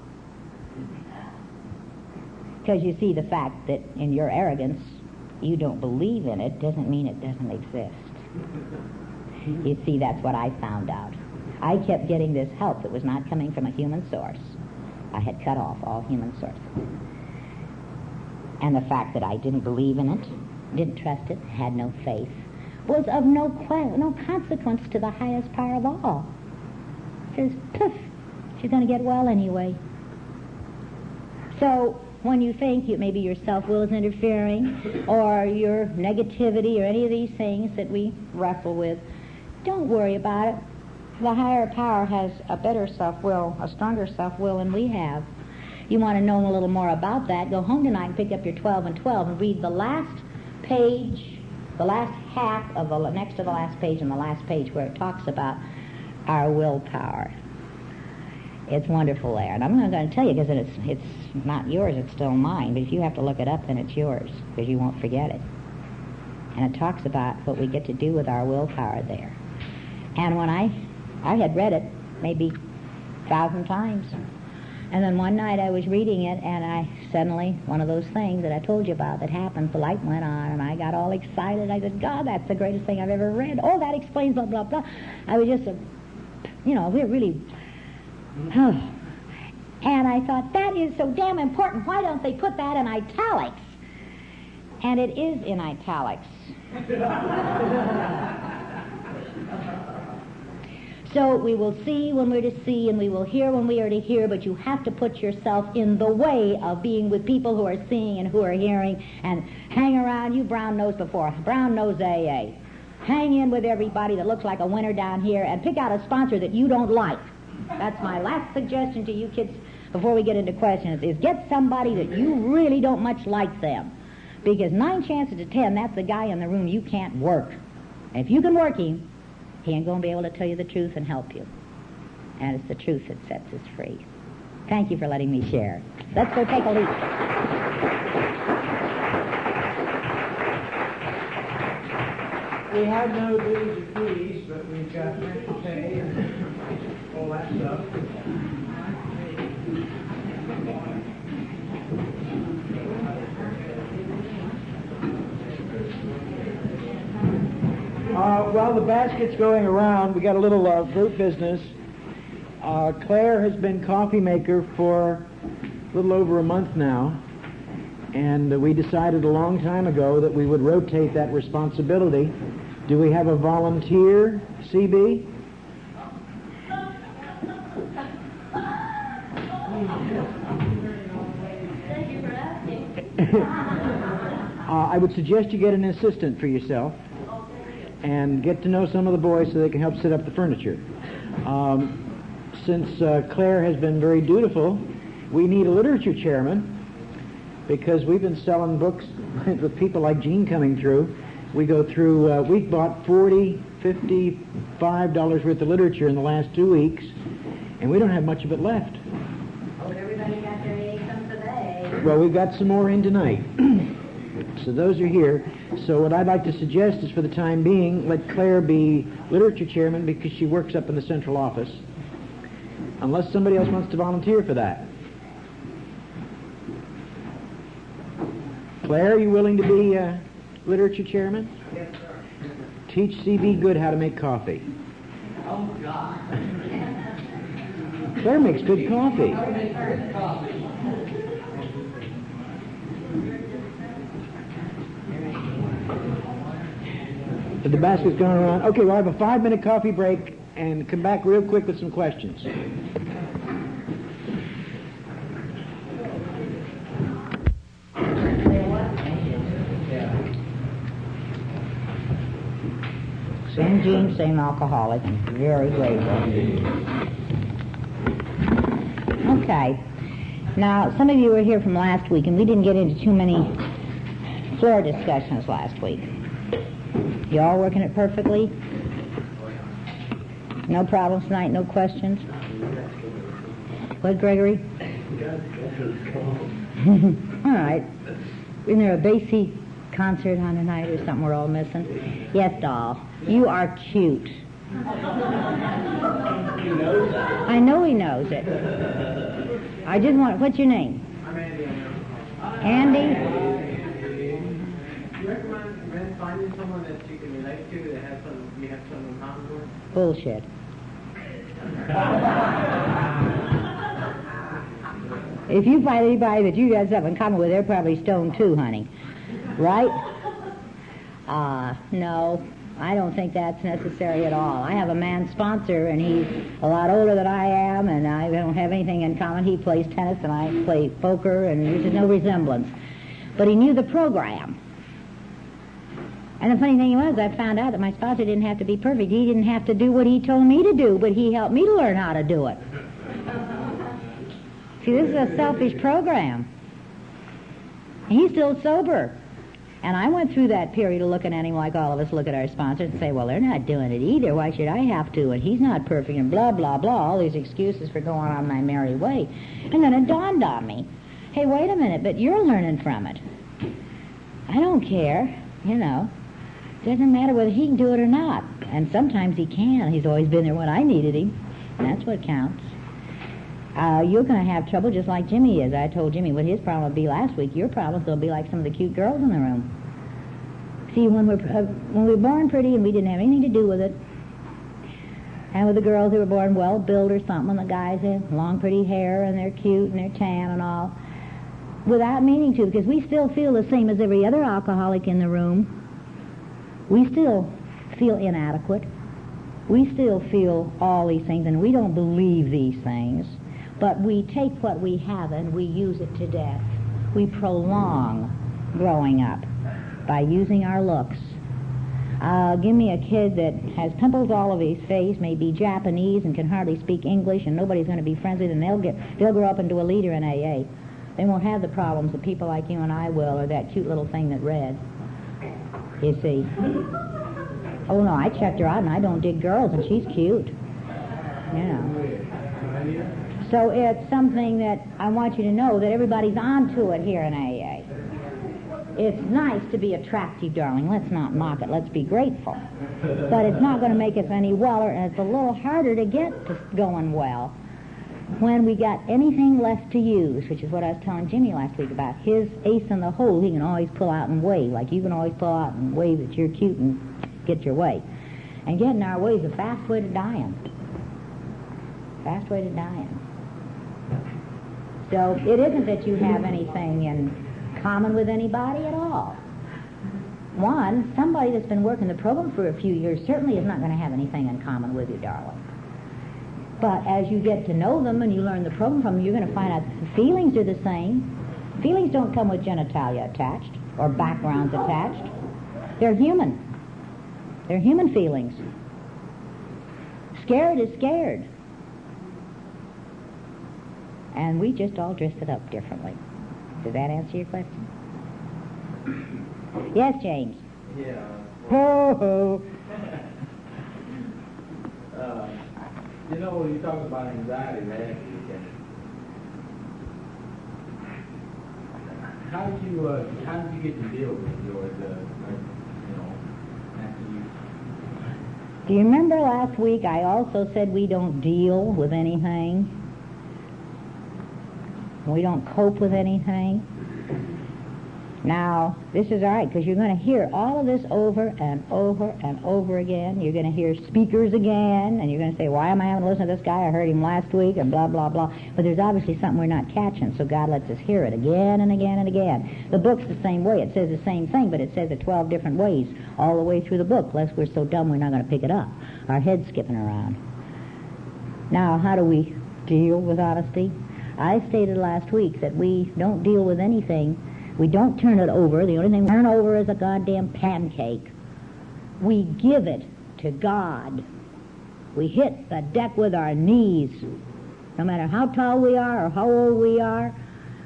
Speaker 2: Because you see, the fact that in your arrogance you don't believe in it doesn't mean it doesn't exist. You see, that's what I found out. I kept getting this help that was not coming from a human source. I had cut off all human sources. And the fact that I didn't believe in it, didn't trust it, had no faith, was of no consequence to the highest power of all. Because, poof, she's going to get well anyway. So, when you think maybe your self-will is interfering, or your negativity, or any of these things that we wrestle with, don't worry about it. The higher power has a better self-will, a stronger self-will than we have. You want to know a little more about that, go home tonight and pick up your 12 and 12 and read the last page, the last half of the next to the last page and the last page where it talks about our willpower. It's wonderful there. And I'm not going to tell you because it's not yours, it's still mine. But if you have to look it up, then it's yours because you won't forget it. And it talks about what we get to do with our willpower there. And when I had read it maybe 1,000 times, And then one night I was reading it, and I suddenly, one of those things that I told you about that happened, the light went on, and I got all excited. I said, God, that's the greatest thing I've ever read. Oh, that explains blah, blah, blah. I was just, we're really... And I thought, that is so damn important. Why don't they put that in italics? And it is in italics. So we will see when we're to see, and we will hear when we are to hear, but you have to put yourself in the way of being with people who are seeing and who are hearing, and hang around, you brown-nosed before, brown-nosed AA. Hang in with everybody that looks like a winner down here, and pick out a sponsor that you don't like. That's my last suggestion to you kids before we get into questions, is get somebody that you really don't much like them. Because 9 chances to 10, that's the guy in the room you can't work. And if you can work him, he ain't going to be able to tell you the truth and help you. And it's the truth that sets us free. Thank you for letting me share. Let's go take a leak.
Speaker 6: We have no dues or fees, but we've got rent to pay and all that stuff. Well, the basket's going around. We got a little group business. Claire has been coffee maker for a little over a month now, and we decided a long time ago that we would rotate that responsibility. Do we have a volunteer, CB?
Speaker 4: Thank you for asking.
Speaker 6: I would suggest you get an assistant for yourself and get to know some of the boys so they can help set up the furniture. Since Claire has been very dutiful, we need a literature chairman, because we've been selling books with people like Jeane coming through. We go through, we've bought $40, $50, $5 worth of literature in the last 2 weeks, and we don't have much of it left.
Speaker 4: Hope everybody got their income today.
Speaker 6: Well, we've got some more in tonight. So those are here. So what I'd like to suggest is, for the time being, let Claire be literature chairman, because she works up in the central office, unless somebody else wants to volunteer for that. Claire, are you willing to be literature chairman?
Speaker 3: Yes, sir.
Speaker 6: Teach CB Good how to make coffee.
Speaker 3: Oh, God.
Speaker 6: Claire makes good coffee.
Speaker 3: I make good coffee.
Speaker 6: The basket's going around. Okay, we'll have a 5-minute coffee break and come back real quick with some questions.
Speaker 2: Same Jeane, same alcoholic. I'm very grateful. Okay. Now, some of you were here from last week, and we didn't get into too many floor discussions last week. You all working it perfectly? No problems tonight, no questions? What, Gregory? All right. Isn't there a Basie concert on tonight or something we're all missing? Yes, doll. You are cute. I know he knows it. I just want... What's your name?
Speaker 6: I'm Andy.
Speaker 2: Andy?
Speaker 6: Do you recommend finding someone that you can relate to, that has you have some in common with?
Speaker 2: Bullshit. If you find anybody that you got something in common with, they're probably stoned too, honey. Right? No, I don't think that's necessary at all. I have a man sponsor, and he's a lot older than I am, and I don't have anything in common. He plays tennis, and I play poker, and there's no resemblance. But he knew the program. And the funny thing was, I found out that my sponsor didn't have to be perfect. He didn't have to do what he told me to do, but he helped me to learn how to do it. See, this is a selfish program. He's still sober. And I went through that period of looking at him like all of us look at our sponsors and say, well, they're not doing it either. Why should I have to? And he's not perfect, and blah, blah, blah, all these excuses for going on my merry way. And then it dawned on me, hey, wait a minute, but you're learning from it. I don't care, you know. Doesn't matter whether he can do it or not. And sometimes he can. He's always been there when I needed him. That's what counts. you're going to have trouble just like Jimmy is. I told Jimmy what his problem would be last week. Your problem's going to be like some of the cute girls in the room. See, when we were born pretty and we didn't have anything to do with it, and with the girls who were born well-built or something, and the guys have long pretty hair and they're cute and they're tan and all, without meaning to, because we still feel the same as every other alcoholic in the room. We still feel inadequate. We still feel all these things, and we don't believe these things. But we take what we have and we use it to death. We prolong growing up by using our looks. Give me a kid that has pimples all over his face, may be Japanese and can hardly speak English, and nobody's going to be friends with him, and they'll grow up into a leader in AA. They won't have the problems that people like you and I will, or that cute little thing that read. You see. Oh no, I checked her out and I don't dig girls, and she's cute. You know. So it's something that I want you to know that everybody's onto it here in AA. It's nice to be attractive, darling. Let's not mock it. Let's be grateful. But it's not going to make us any weller, and it's a little harder to get to going well when we got anything left to use, which is what I was telling Jimmy last week about. His ace in the hole, he can always pull out and wave, like you can always pull out and wave that you're cute and get your way. And getting our way is a fast way to dying. Fast way to dying. So it isn't that you have anything in common with anybody at all. One, somebody that's been working the program for a few years certainly is not going to have anything in common with you, darling. But as you get to know them and you learn the program from them, you're going to find out the feelings are the same. Feelings don't come with genitalia attached or backgrounds attached. They're human. They're human feelings. Scared is scared. And we just all dressed it up differently. Does that answer your question? Yes, James?
Speaker 7: Yeah.
Speaker 2: Ho, ho.
Speaker 7: You know, when you talk about anxiety last week, how did you get to deal with it, after you?
Speaker 2: Do you remember last week I also said we don't deal with anything? We don't cope with anything? Now, this is all right, because you're going to hear all of this over and over and over again. You're going to hear speakers again, and you're going to say, why am I having to listen to this guy? I heard him last week, and blah, blah, blah. But there's obviously something we're not catching, so God lets us hear it again and again and again. The book's the same way. It says the same thing, but it says it 12 different ways all the way through the book, lest we're so dumb we're not going to pick it up. Our head's skipping around. Now, how do we deal with honesty? I stated last week that we don't deal with anything. We don't turn it over. The only thing we turn over is a goddamn pancake. We give it to God. We hit the deck with our knees. No matter how tall we are or how old we are,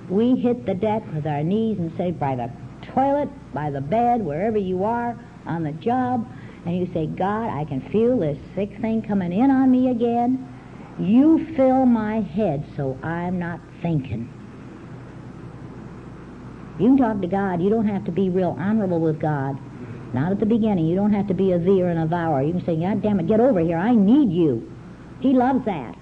Speaker 2: we hit the deck with our knees and say, by the toilet, by the bed, wherever you are, on the job, and you say, God, I can feel this sick thing coming in on me again. You fill my head so I'm not thinking. You can talk to God. You don't have to be real honorable with God. Not at the beginning. You don't have to be a thee or an avowor. You can say, God damn it, get over here. I need you. He loves that.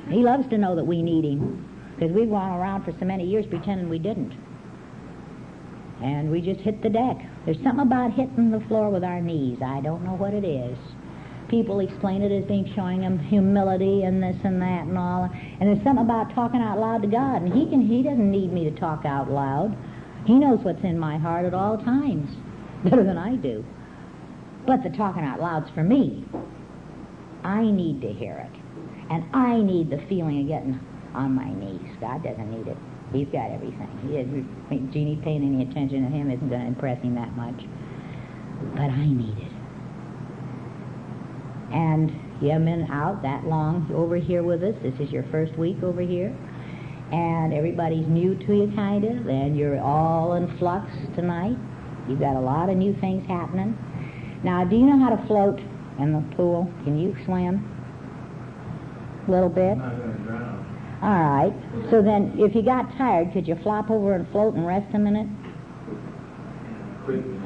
Speaker 2: He loves to know that we need him, because we've gone around for so many years pretending we didn't. And we just hit the deck. There's something about hitting the floor with our knees. I don't know what it is. People explain it as being showing him humility and this and that and all. And there's something about talking out loud to God. And he doesn't need me to talk out loud. He knows what's in my heart at all times, better than I do. But the talking out loud's for me. I need to hear it. And I need the feeling of getting on my knees. God doesn't need it. He's got everything. Jeannie paying any attention to him isn't going to impress him that much. But I need it. And you haven't been out that long over here with us. This is your first week over here. And everybody's new to you, kind of. And you're all in flux tonight. You've got a lot of new things happening. Now, do you know how to float in the pool? Can you swim? A little bit?
Speaker 7: I'm not going to drown.
Speaker 2: All right. So then, if you got tired, could you flop over and float and rest a minute?
Speaker 7: Quick minute.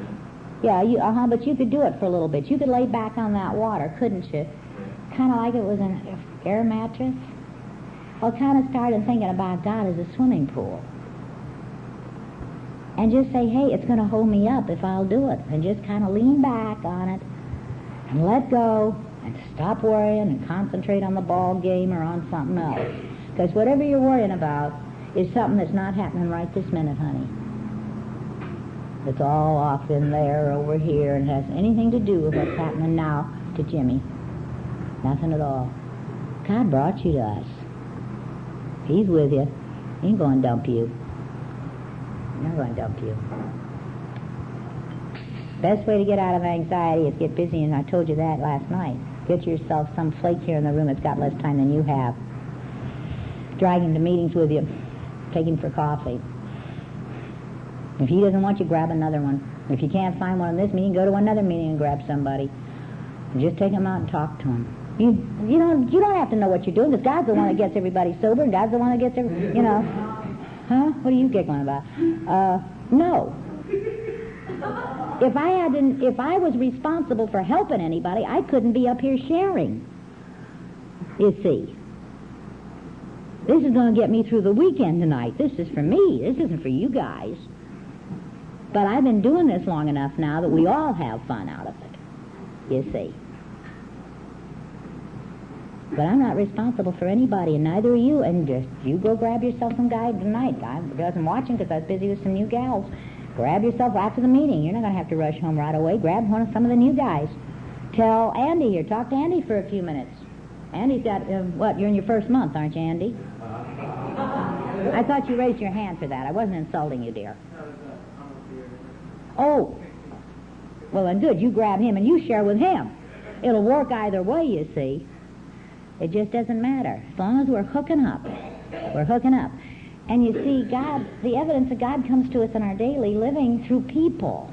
Speaker 2: Yeah, but you could do it for a little bit. You could lay back on that water, couldn't you? Kind of like it was an air mattress. Well, kind of started thinking about God as a swimming pool. And just say, hey, it's going to hold me up if I'll do it. And just kind of lean back on it and let go and stop worrying and concentrate on the ball game or on something else. Because whatever you're worrying about is something that's not happening right this minute, honey. It's all off in there, over here, and has anything to do with what's happening now to Jimmy. Nothing at all. God brought you to us. He's with you. He ain't going to dump you. He's not going to dump you. Best way to get out of anxiety is get busy, and I told you that last night. Get yourself some flake here in the room that's got less time than you have. Drag him to meetings with you. Take him for coffee. If he doesn't want you, grab another one. If you can't find one in this meeting, go to another meeting and grab somebody. And just take him out and talk to him. You don't have to know what you're doing, because God's the one that gets everybody sober, and God's the one that gets everybody, Huh? What are you giggling about? No. If I was responsible for helping anybody, I couldn't be up here sharing. You see. This is going to get me through the weekend tonight. This is for me. This isn't for you guys. But I've been doing this long enough now that we all have fun out of it. You see. But I'm not responsible for anybody, and neither are you. And just you go grab yourself some guy tonight. I wasn't watching because I was busy with some new gals. Grab yourself after the meeting. You're not going to have to rush home right away. Grab some of the new guys. Tell Andy here. Talk to Andy for a few minutes. Andy's got, you're in your first month, aren't you, Andy? I thought you raised your hand for that. I wasn't insulting you, dear. Oh. Well, then good. You grab him and you share with him. It'll work either way, you see. It just doesn't matter. As long as we're hooking up. We're hooking up. And you see, God, the evidence of God comes to us in our daily living through people.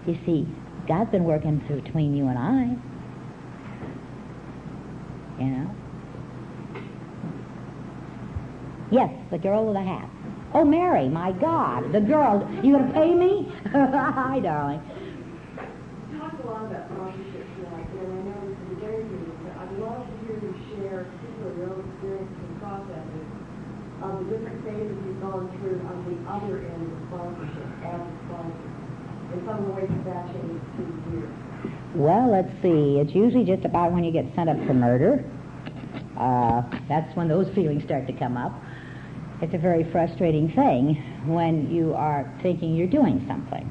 Speaker 2: You see, God's been working between you and I. You know? Yes, the girl with a hat. Oh, Mary, my God, the girl. You going to pay me? Hi, darling.
Speaker 4: You talked a lot about sponsorships tonight, and I know this is very good, but I'd love to hear you share particularly your own experiences and processes of the different phases you've gone through on the other end of sponsorship, as a sponsor, and some of the ways that that changed through the years.
Speaker 2: Well, let's see. It's usually just about when you get sent up for murder. That's when those feelings start to come up. It's a very frustrating thing when you are thinking you're doing something.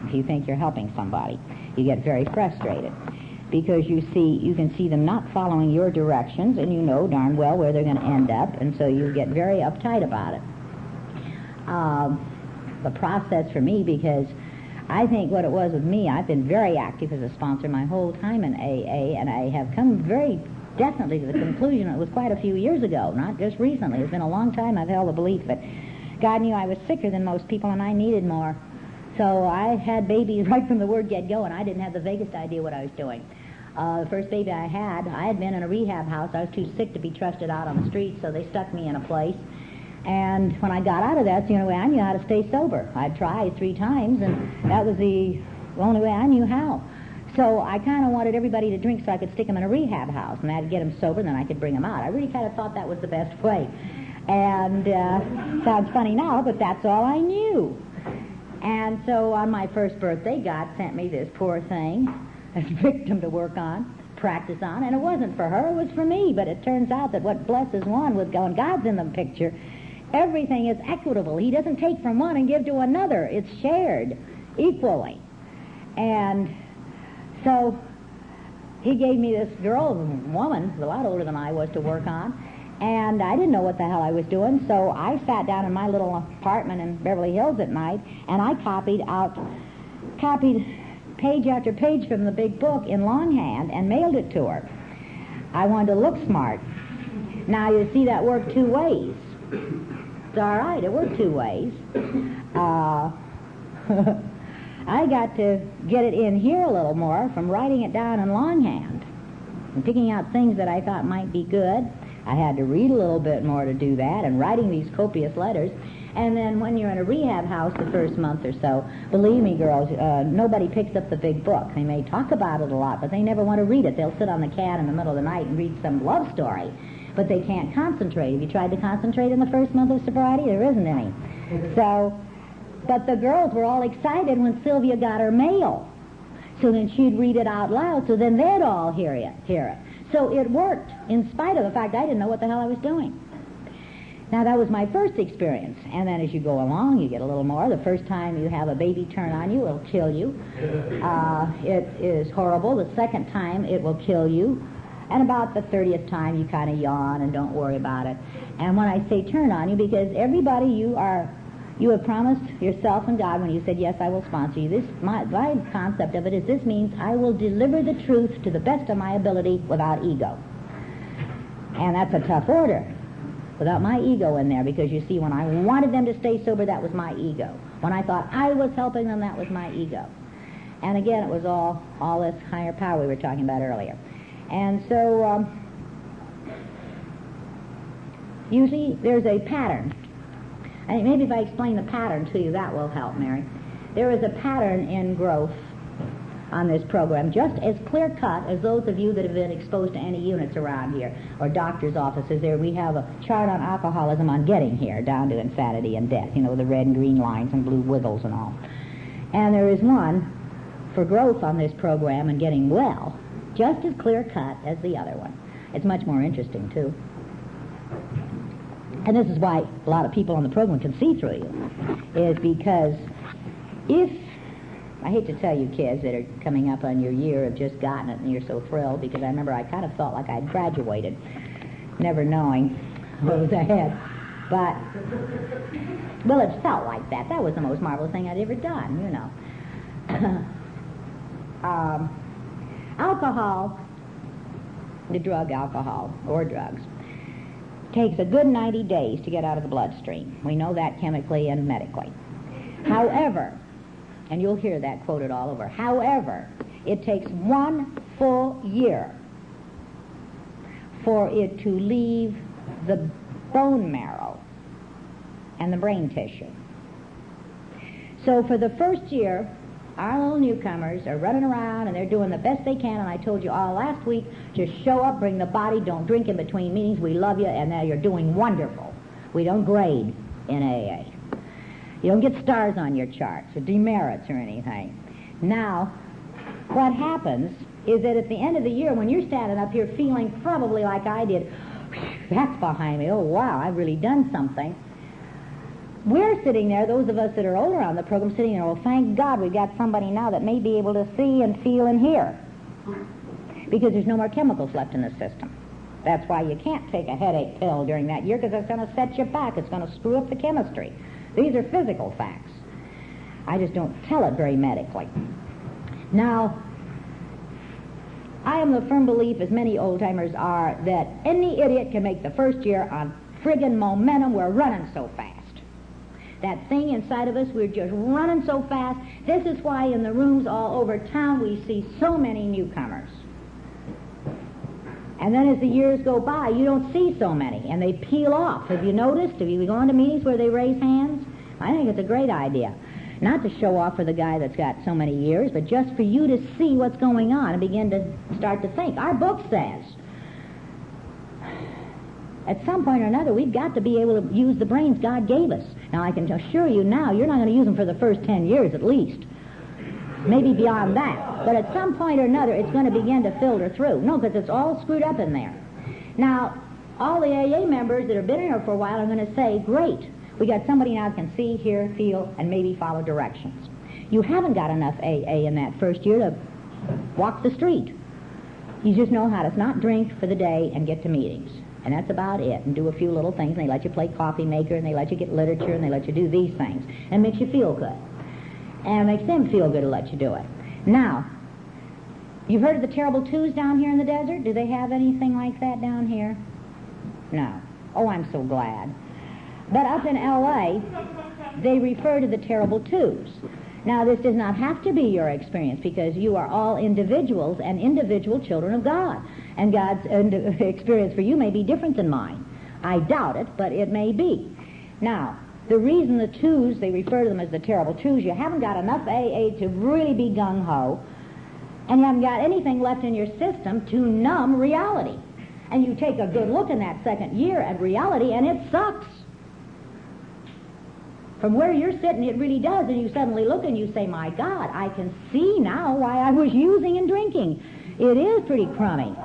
Speaker 2: If you think you're helping somebody, you get very frustrated because you can see them not following your directions, and you know darn well where they're going to end up, and so you get very uptight about it. The process for me, because I think what it was with me, I've been very active as a sponsor my whole time in AA, and I have come very definitely to the conclusion, it was quite a few years ago, not just recently. It's been a long time I've held the belief that God knew I was sicker than most people and I needed more. So I had babies right from the word get-go, and I didn't have the vaguest idea what I was doing. The first baby I had been in a rehab house. I was too sick to be trusted out on the street, so they stuck me in a place. And when I got out of that, it's the only way I knew how to stay sober. I'd tried 3 times, and that was the only way I knew how. So I kind of wanted everybody to drink so I could stick them in a rehab house, and that'd get them sober, and then I could bring them out. I really kind of thought that was the best way. And sounds funny now, but that's all I knew. And so on my first birthday, God sent me this poor thing, a victim to work on, practice on, and it wasn't for her, it was for me. But it turns out that what blesses one with when God's in the picture, everything is equitable. He doesn't take from one and give to another. It's shared equally. And so he gave me this woman, who's a lot older than I was, to work on, and I didn't know what the hell I was doing, so I sat down in my little apartment in Beverly Hills at night, and I copied page after page from the big book in longhand and mailed it to her. I wanted to look smart. Now, you see, that worked 2 ways. It's all right, it worked 2 ways. I got to get it in here a little more from writing it down in longhand and picking out things that I thought might be good. I had to read a little bit more to do that, and writing these copious letters. And then when you're in a rehab house the first month or so, believe me, girls, nobody picks up the big book. They may talk about it a lot, but they never want to read it. They'll sit on the cat in the middle of the night and read some love story. but they can't concentrate. Have you tried to concentrate in the first month of sobriety? There isn't any. So, but the girls were all excited when Sylvia got her mail. So then she'd read it out loud, so then they'd all hear it. So it worked, in spite of the fact I didn't know what the hell I was doing. Now, that was my first experience. And then as you go along, you get a little more. The first time you have a baby turn on you, it'll kill you. It is horrible. The second time, it will kill you. And about the 30th time, you kind of yawn and don't worry about it. And when I say turn on you, because everybody you have promised yourself and God when you said, yes, I will sponsor you. My concept of it is this means I will deliver the truth to the best of my ability without ego. And that's a tough order. Without my ego in there, because you see, when I wanted them to stay sober, that was my ego. When I thought I was helping them, that was my ego. And again, it was all this higher power we were talking about earlier. And so, usually there's a pattern. I think maybe if I explain the pattern to you, that will help, Mary. There is a pattern in growth on this program, just as clear-cut as those of you that have been exposed to any units around here, or doctor's offices there. We have a chart on alcoholism on getting here, down to insanity and death, you know, the red and green lines and blue wiggles and all. And there is one for growth on this program and getting well, just as clear-cut as the other one. It's much more interesting, too. And this is why a lot of people on the program can see through you, is because I hate to tell you kids that are coming up on your year have just gotten it and you're so thrilled, because I remember I kind of felt like I'd graduated, never knowing what was ahead. But, well, it felt like that. That was the most marvelous thing I'd ever done, you know. Alcohol, the drug alcohol, or drugs, takes a good 90 days to get out of the bloodstream. We know that chemically and medically. However, and you'll hear that quoted all over, however, it takes 1 full year for it to leave the bone marrow and the brain tissue. So for the first year, our little newcomers are running around and they're doing the best they can, and I told you all last week, just show up, bring the body, don't drink in between meetings, we love you, and now you're doing wonderful. We don't grade in AA. You don't get stars on your charts or demerits or anything. Now, what happens is that at the end of the year, when you're standing up here feeling probably like I did, that's behind me, oh wow, I've really done something. We're sitting there, those of us that are older on the program, sitting there, well, thank God we've got somebody now that may be able to see and feel and hear, because there's no more chemicals left in the system. That's why you can't take a headache pill during that year, because it's going to set you back. It's going to screw up the chemistry. These are physical facts. I just don't tell it very medically. Now, I am the firm belief, as many old-timers are, that any idiot can make the first year on friggin' momentum. We're running so fast. That thing inside of us, we're just running so fast. This is why in the rooms all over town we see so many newcomers. And then as the years go by, you don't see so many, and they peel off. Have you noticed? Have you gone to meetings where they raise hands? I think it's a great idea. Not to show off for the guy that's got so many years, but just for you to see what's going on and begin to start to think. Our book says, at some point or another, we've got to be able to use the brains God gave us. Now, I can assure you now, you're not going to use them for the first 10 years at least. Maybe beyond that. But at some point or another, it's going to begin to filter through. No, because it's all screwed up in there. Now, all the AA members that have been here for a while are going to say, great, we got somebody now that can see, hear, feel, and maybe follow directions. You haven't got enough AA in that first year to walk the street. You just know how to not drink for the day and get to meetings. And that's about it. And do a few little things. And they let you play coffee maker, and they let you get literature, and they let you do these things. And it makes you feel good. And it makes them feel good to let you do it. Now, you've heard of the terrible twos down here in the desert? Do they have anything like that down here? No. Oh, I'm so glad. But up in L.A., they refer to the terrible twos. Now, this does not have to be your experience, because you are all individuals and individual children of God. And God's experience for you may be different than mine. I doubt it, but it may be. Now, the reason the twos, they refer to them as the terrible twos, you haven't got enough AA to really be gung-ho, and you haven't got anything left in your system to numb reality. And you take a good look in that second year at reality, and it sucks. From where you're sitting, it really does, and you suddenly look and you say, my God, I can see now why I was using and drinking. It is pretty crummy.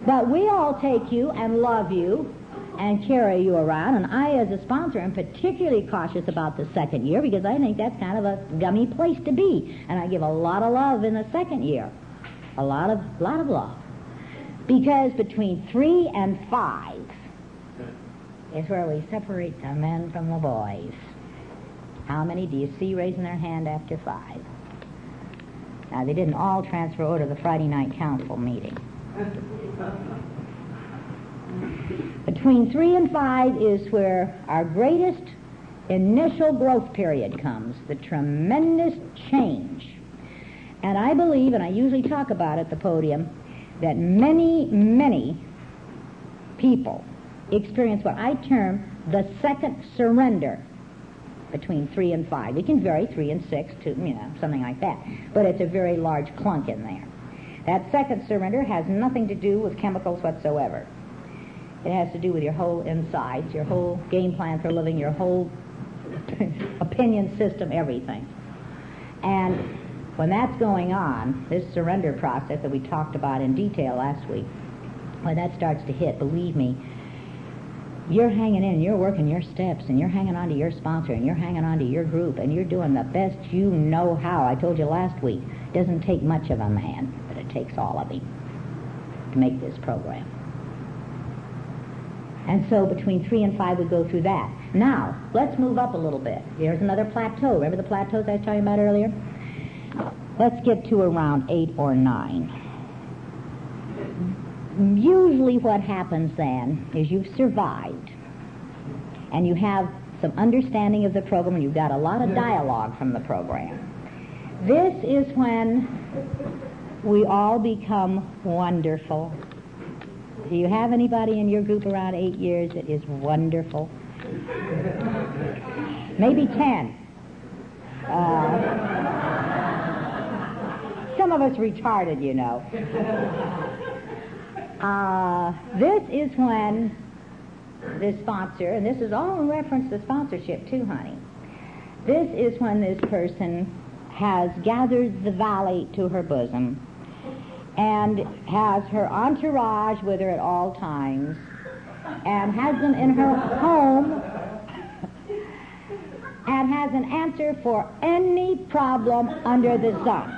Speaker 2: But we all take you and love you and carry you around, and I, as a sponsor, am particularly cautious about the second year because I think that's kind of a gummy place to be, and I give a lot of love in the second year. A lot of love. Because between 3 and 5 is where we separate the men from the boys. How many do you see raising their hand after 5? Now, they didn't all transfer over to the Friday night council meeting. Between 3 and 5 is where our greatest initial growth period comes, the tremendous change. And I believe, and I usually talk about at the podium, that many, many people experience what I term the second surrender between 3 and 5. It can vary, 3 and 6, to, something like that. But it's a very large clunk in there. That second surrender has nothing to do with chemicals whatsoever. It has to do with your whole insides, your whole game plan for living, your whole opinion system, everything. And when that's going on, this surrender process that we talked about in detail last week, when that starts to hit, believe me, you're hanging in, you're working your steps, and you're hanging on to your sponsor, and you're hanging on to your group, and you're doing the best you know how. I told you last week, it doesn't take much of a man, but it takes all of him to make this program. And so between 3 and 5, we go through that. Now, let's move up a little bit. Here's another plateau. Remember the plateaus I was talking about earlier? Let's get to around 8 or 9. Usually what happens then is you've survived, and you have some understanding of the program, and you've got a lot of dialogue from the program. This is when we all become wonderful. Do you have anybody in your group around 8 years that is wonderful? Maybe 10. Some of us retarded, you know. This is when the sponsor, and this is all in reference to sponsorship too, honey. This is when this person has gathered the valley to her bosom and has her entourage with her at all times and has them in her home and has an answer for any problem under the sun.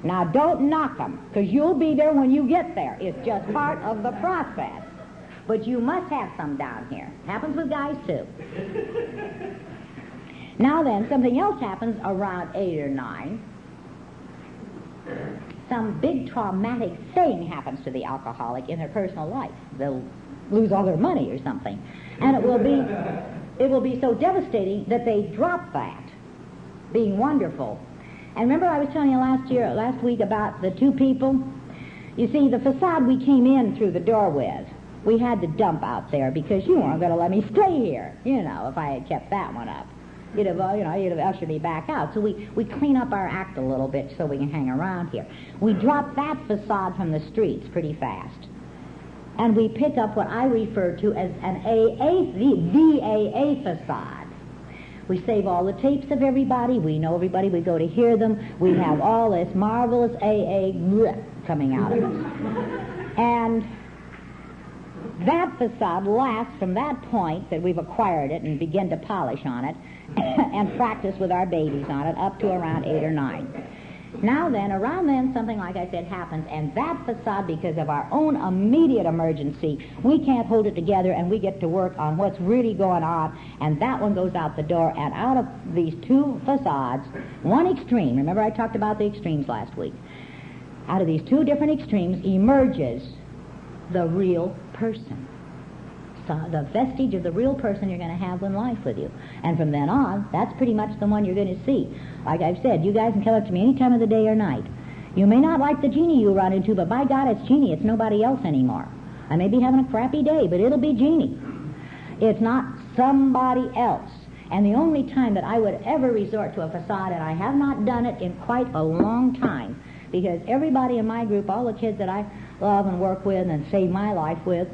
Speaker 2: Now, don't knock them, because you'll be there when you get there. It's just part of the process. But you must have some down here. Happens with guys, too. Now then, something else happens around 8 or 9. Some big traumatic thing happens to the alcoholic in their personal life. They'll lose all their money or something. And it will be so devastating that they drop that, being wonderful. And remember I was telling you last week about the 2 people? You see, the facade we came in through the door with, we had to dump out there because you weren't going to let me stay here, if I had kept that one up. You'd have ushered me back out. So we clean up our act a little bit so we can hang around here. We drop that facade from the streets pretty fast. And we pick up what I refer to as an AA facade. We save all the tapes of everybody. We know everybody. We go to hear them. We have all this marvelous AA coming out of us. And that facade lasts from that point that we've acquired it and begin to polish on it and practice with our babies on it up to around 8 or 9. Now then, around then, something like I said happens, and that facade, because of our own immediate emergency, we can't hold it together, and we get to work on what's really going on, and that one goes out the door, and out of these 2 facades, one extreme, remember I talked about the extremes last week, out of these 2 different extremes emerges the real person. So the vestige of the real person you're going to have in life with you. And from then on, that's pretty much the one you're going to see. Like I've said, you guys can come up to me any time of the day or night. You may not like the Jeannie you run into, but by God, it's Jeannie. It's nobody else anymore. I may be having a crappy day, but it'll be Jeannie. It's not somebody else. And the only time that I would ever resort to a facade, and I have not done it in quite a long time, because everybody in my group, all the kids that I love and work with and save my life with,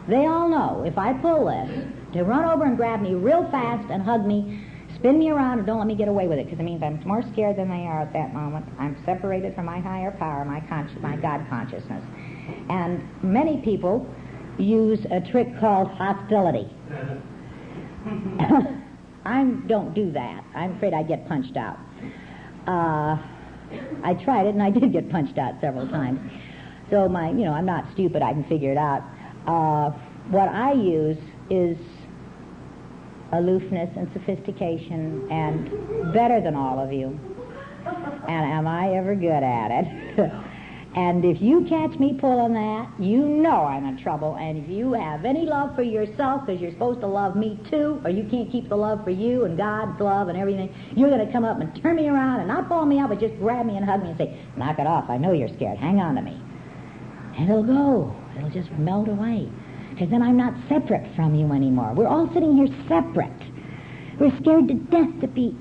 Speaker 2: they all know if I pull this, to run over and grab me real fast and hug me, spin me around and don't let me get away with it, because it means I'm more scared than they are at that moment. I'm separated from my higher power, my God consciousness. And many people use a trick called hostility. I don't do that. I'm afraid I'd get punched out. I tried it and I did get punched out several times. So I'm not stupid, I can figure it out. What I use is aloofness and sophistication, and better than all of you. And am I ever good at it? And if you catch me pulling that, you know I'm in trouble. And if you have any love for yourself, because you're supposed to love me too, or you can't keep the love for you and God's love and everything, you're going to come up and turn me around and not pull me out, but just grab me and hug me and say, knock it off, I know you're scared, hang on to me. And it'll go. It'll just melt away. Because then I'm not separate from you anymore. We're all sitting here separate. We're scared to death to be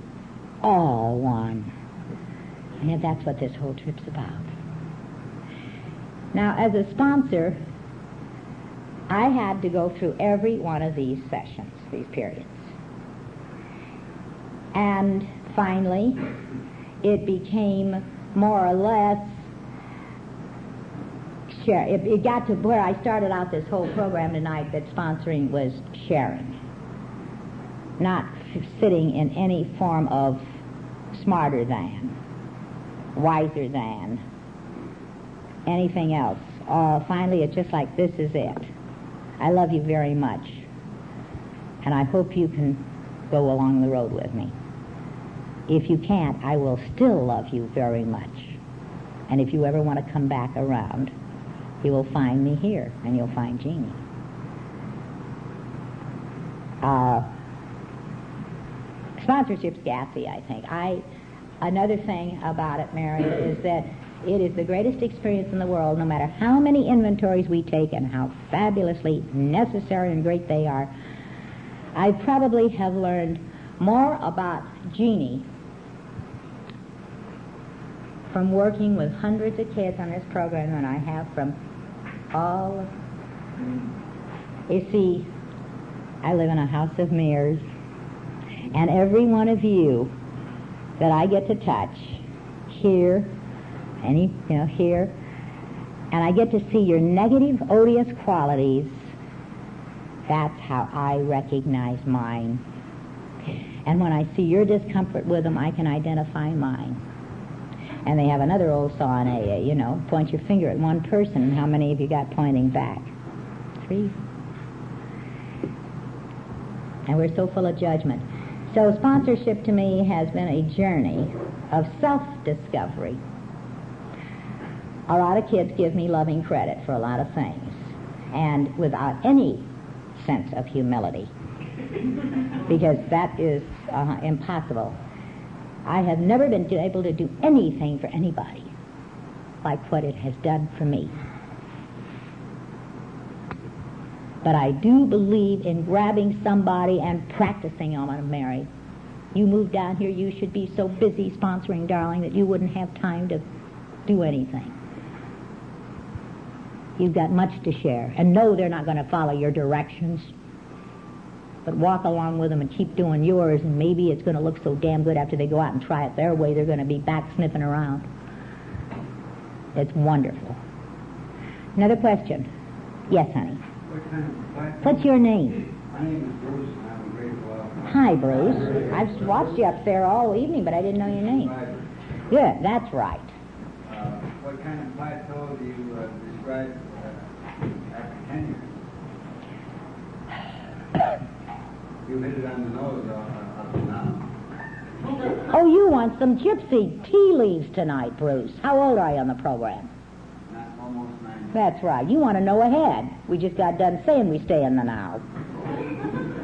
Speaker 2: all one. And that's what this whole trip's about. Now, as a sponsor, I had to go through every one of these sessions, these periods. And finally, it became more or less share. It got to where I started out this whole program tonight that sponsoring was sharing, not sitting in any form of smarter than, wiser than, anything else. Finally, it's just like, this is it. I love you very much, and I hope you can go along the road with me. If you can't, I will still love you very much. And if you ever want to come back around, you will find me here, and you'll find Jeane. Sponsorship's gassy, I think. Another thing about it, Mary, is that it is the greatest experience in the world, no matter how many inventories we take and how fabulously necessary and great they are. I probably have learned more about Jeane from working with hundreds of kids on this program than I have from all of... You see, I live in a house of mirrors, and every one of you that I get to touch here, here, and I get to see your negative, odious qualities, that's how I recognize mine. And when I see your discomfort with them, I can identify mine. And they have another old saw in AA, point your finger at one person, and how many of you got pointing back? 3. And we're so full of judgment. So sponsorship to me has been a journey of self-discovery. A lot of kids give me loving credit for a lot of things, and without any sense of humility, because that is impossible. I have never been able to do anything for anybody like what it has done for me. But I do believe in grabbing somebody and practicing on them, Mary. You moved down here, you should be so busy sponsoring, darling, that you wouldn't have time to do anything. You've got much to share. And no, they're not going to follow your directions. But walk along with them and keep doing yours, and maybe it's going to look so damn good after they go out and try it their way, they're going to be back sniffing around. It's wonderful. Another question. Yes, honey. What's your name?
Speaker 8: My name is Bruce, and I'm a great welcome.
Speaker 2: Hi, Bruce. I've watched you up there all evening, but I didn't know your name. Good, that's right.
Speaker 8: What kind of plateau do you describe after 10 years? You hit it on the nose up to now.
Speaker 2: Oh, you want some gypsy tea leaves tonight, Bruce. How old are you on the program?
Speaker 8: Almost 9.
Speaker 2: That's right. You want to know ahead. We just got done saying we stay in the now.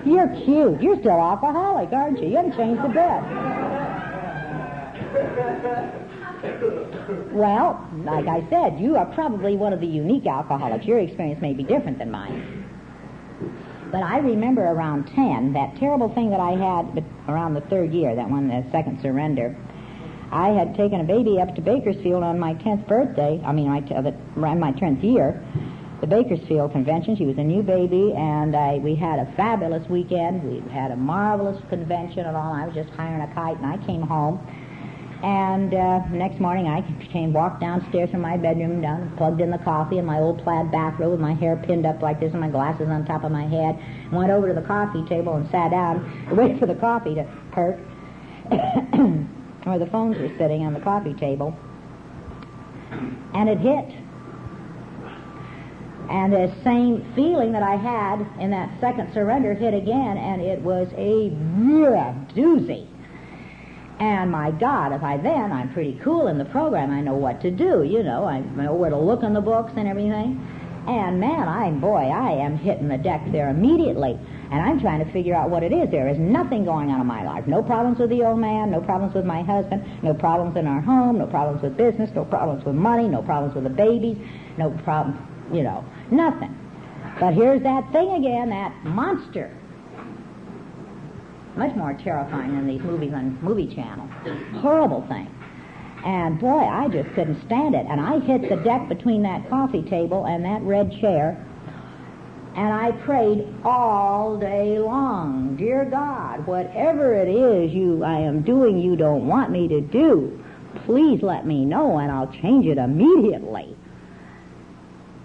Speaker 2: You're cute. You're still alcoholic, aren't you? You haven't changed a bit. Well, like I said, you are probably one of the unique alcoholics. Your experience may be different than mine. But I remember around 10, that terrible thing that I had around the 3rd year, that one, the second surrender. I had taken a baby up to Bakersfield on my 10th birthday, on my 10th year, the Bakersfield convention. She was a new baby, and we had a fabulous weekend. We had a marvelous convention and all. I was just hiring a kite, and I came home. And next morning I walked downstairs from my bedroom, plugged in the coffee in my old plaid bathrobe with my hair pinned up like this and my glasses on top of my head, went over to the coffee table and sat down to wait for the coffee to perk, where the phones were sitting on the coffee table. And it hit. And the same feeling that I had in that second surrender hit again, and it was a doozy. And my God, I'm pretty cool in the program. I know what to do, I know where to look in the books and everything. And man, I am hitting the deck there immediately. And I'm trying to figure out what it is. There is nothing going on in my life. No problems with the old man, no problems with my husband, no problems in our home, no problems with business, no problems with money, no problems with the babies, no problem, nothing. But here's that thing again, that monster. Much more terrifying than these movies on Movie Channel. Horrible thing. And boy, I just couldn't stand it. And I hit the deck between that coffee table and that red chair, and I prayed all day long. Dear God, whatever it is I am doing you don't want me to do, please let me know and I'll change it immediately.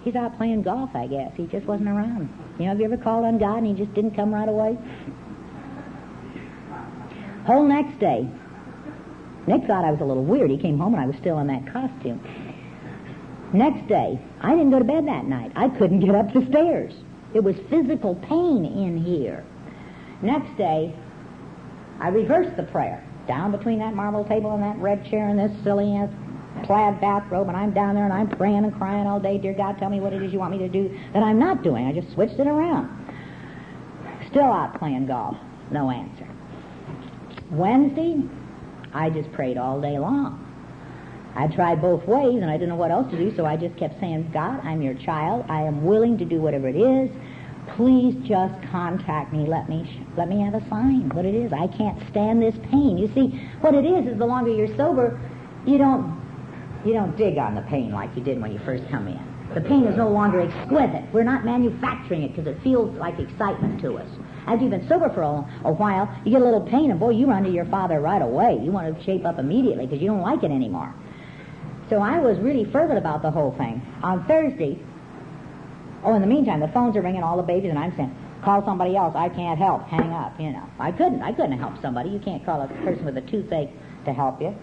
Speaker 2: He's out playing golf, I guess. He just wasn't around. Have you ever called on God and he just didn't come right away? Whole next day, Nick thought I was a little weird. He came home and I was still in that costume. Next day, I didn't go to bed that night. I couldn't get up the stairs. It was physical pain in here. Next day, I reversed the prayer. Down between that marble table and that red chair and this silly plaid bathrobe, and I'm down there and I'm praying and crying all day. Dear God, tell me what it is you want me to do that I'm not doing. I just switched it around. Still out playing golf. No answer. Wednesday, I just prayed all day long. I tried both ways, and I didn't know what else to do, so I just kept saying, God, I'm your child. I am willing to do whatever it is. Please just contact me. Let me have a sign, what it is. I can't stand this pain. You see, what it is the longer you're sober, you don't dig on the pain like you did when you first come in. The pain is no longer exquisite. We're not manufacturing it because it feels like excitement to us. After you've been sober for a while, you get a little pain, and boy, you run to your father right away. You want to shape up immediately because you don't like it anymore. So I was really fervent about the whole thing. On Thursday, in the meantime, the phones are ringing, all the babies, and I'm saying, call somebody else. I can't help. Hang up, I couldn't help somebody. You can't call a person with a toothache to help you.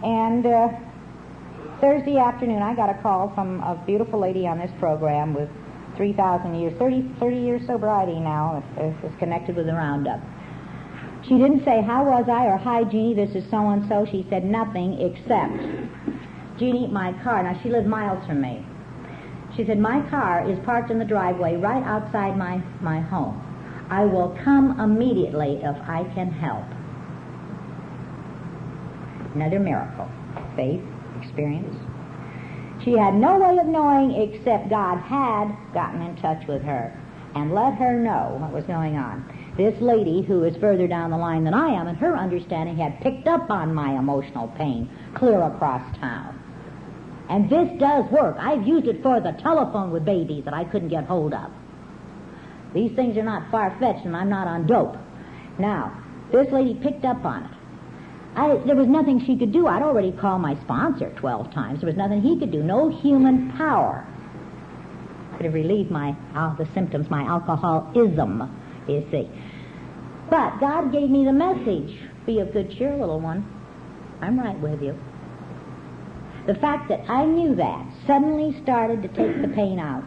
Speaker 2: And Thursday afternoon, I got a call from a beautiful lady on this program with 3,000 years, 30 years sobriety now, is connected with the Roundup. She didn't say, how was I, or hi, Jeannie, this is so-and-so. She said nothing except, Jeannie, my car, now she lived miles from me. She said, my car is parked in the driveway right outside my home. I will come immediately if I can help. Another miracle. Faith, experience. She had no way of knowing except God had gotten in touch with her and let her know what was going on. This lady, who is further down the line than I am, in her understanding, had picked up on my emotional pain clear across town. And this does work. I've used it for the telephone with babies that I couldn't get hold of. These things are not far-fetched, and I'm not on dope. Now, this lady picked up on it. There was nothing she could do. I'd already called my sponsor 12 times. There was nothing he could do. No human power could have relieved the symptoms, my alcoholism, you see. But God gave me the message. Be of good cheer, little one. I'm right with you. The fact that I knew that suddenly started to take the pain out.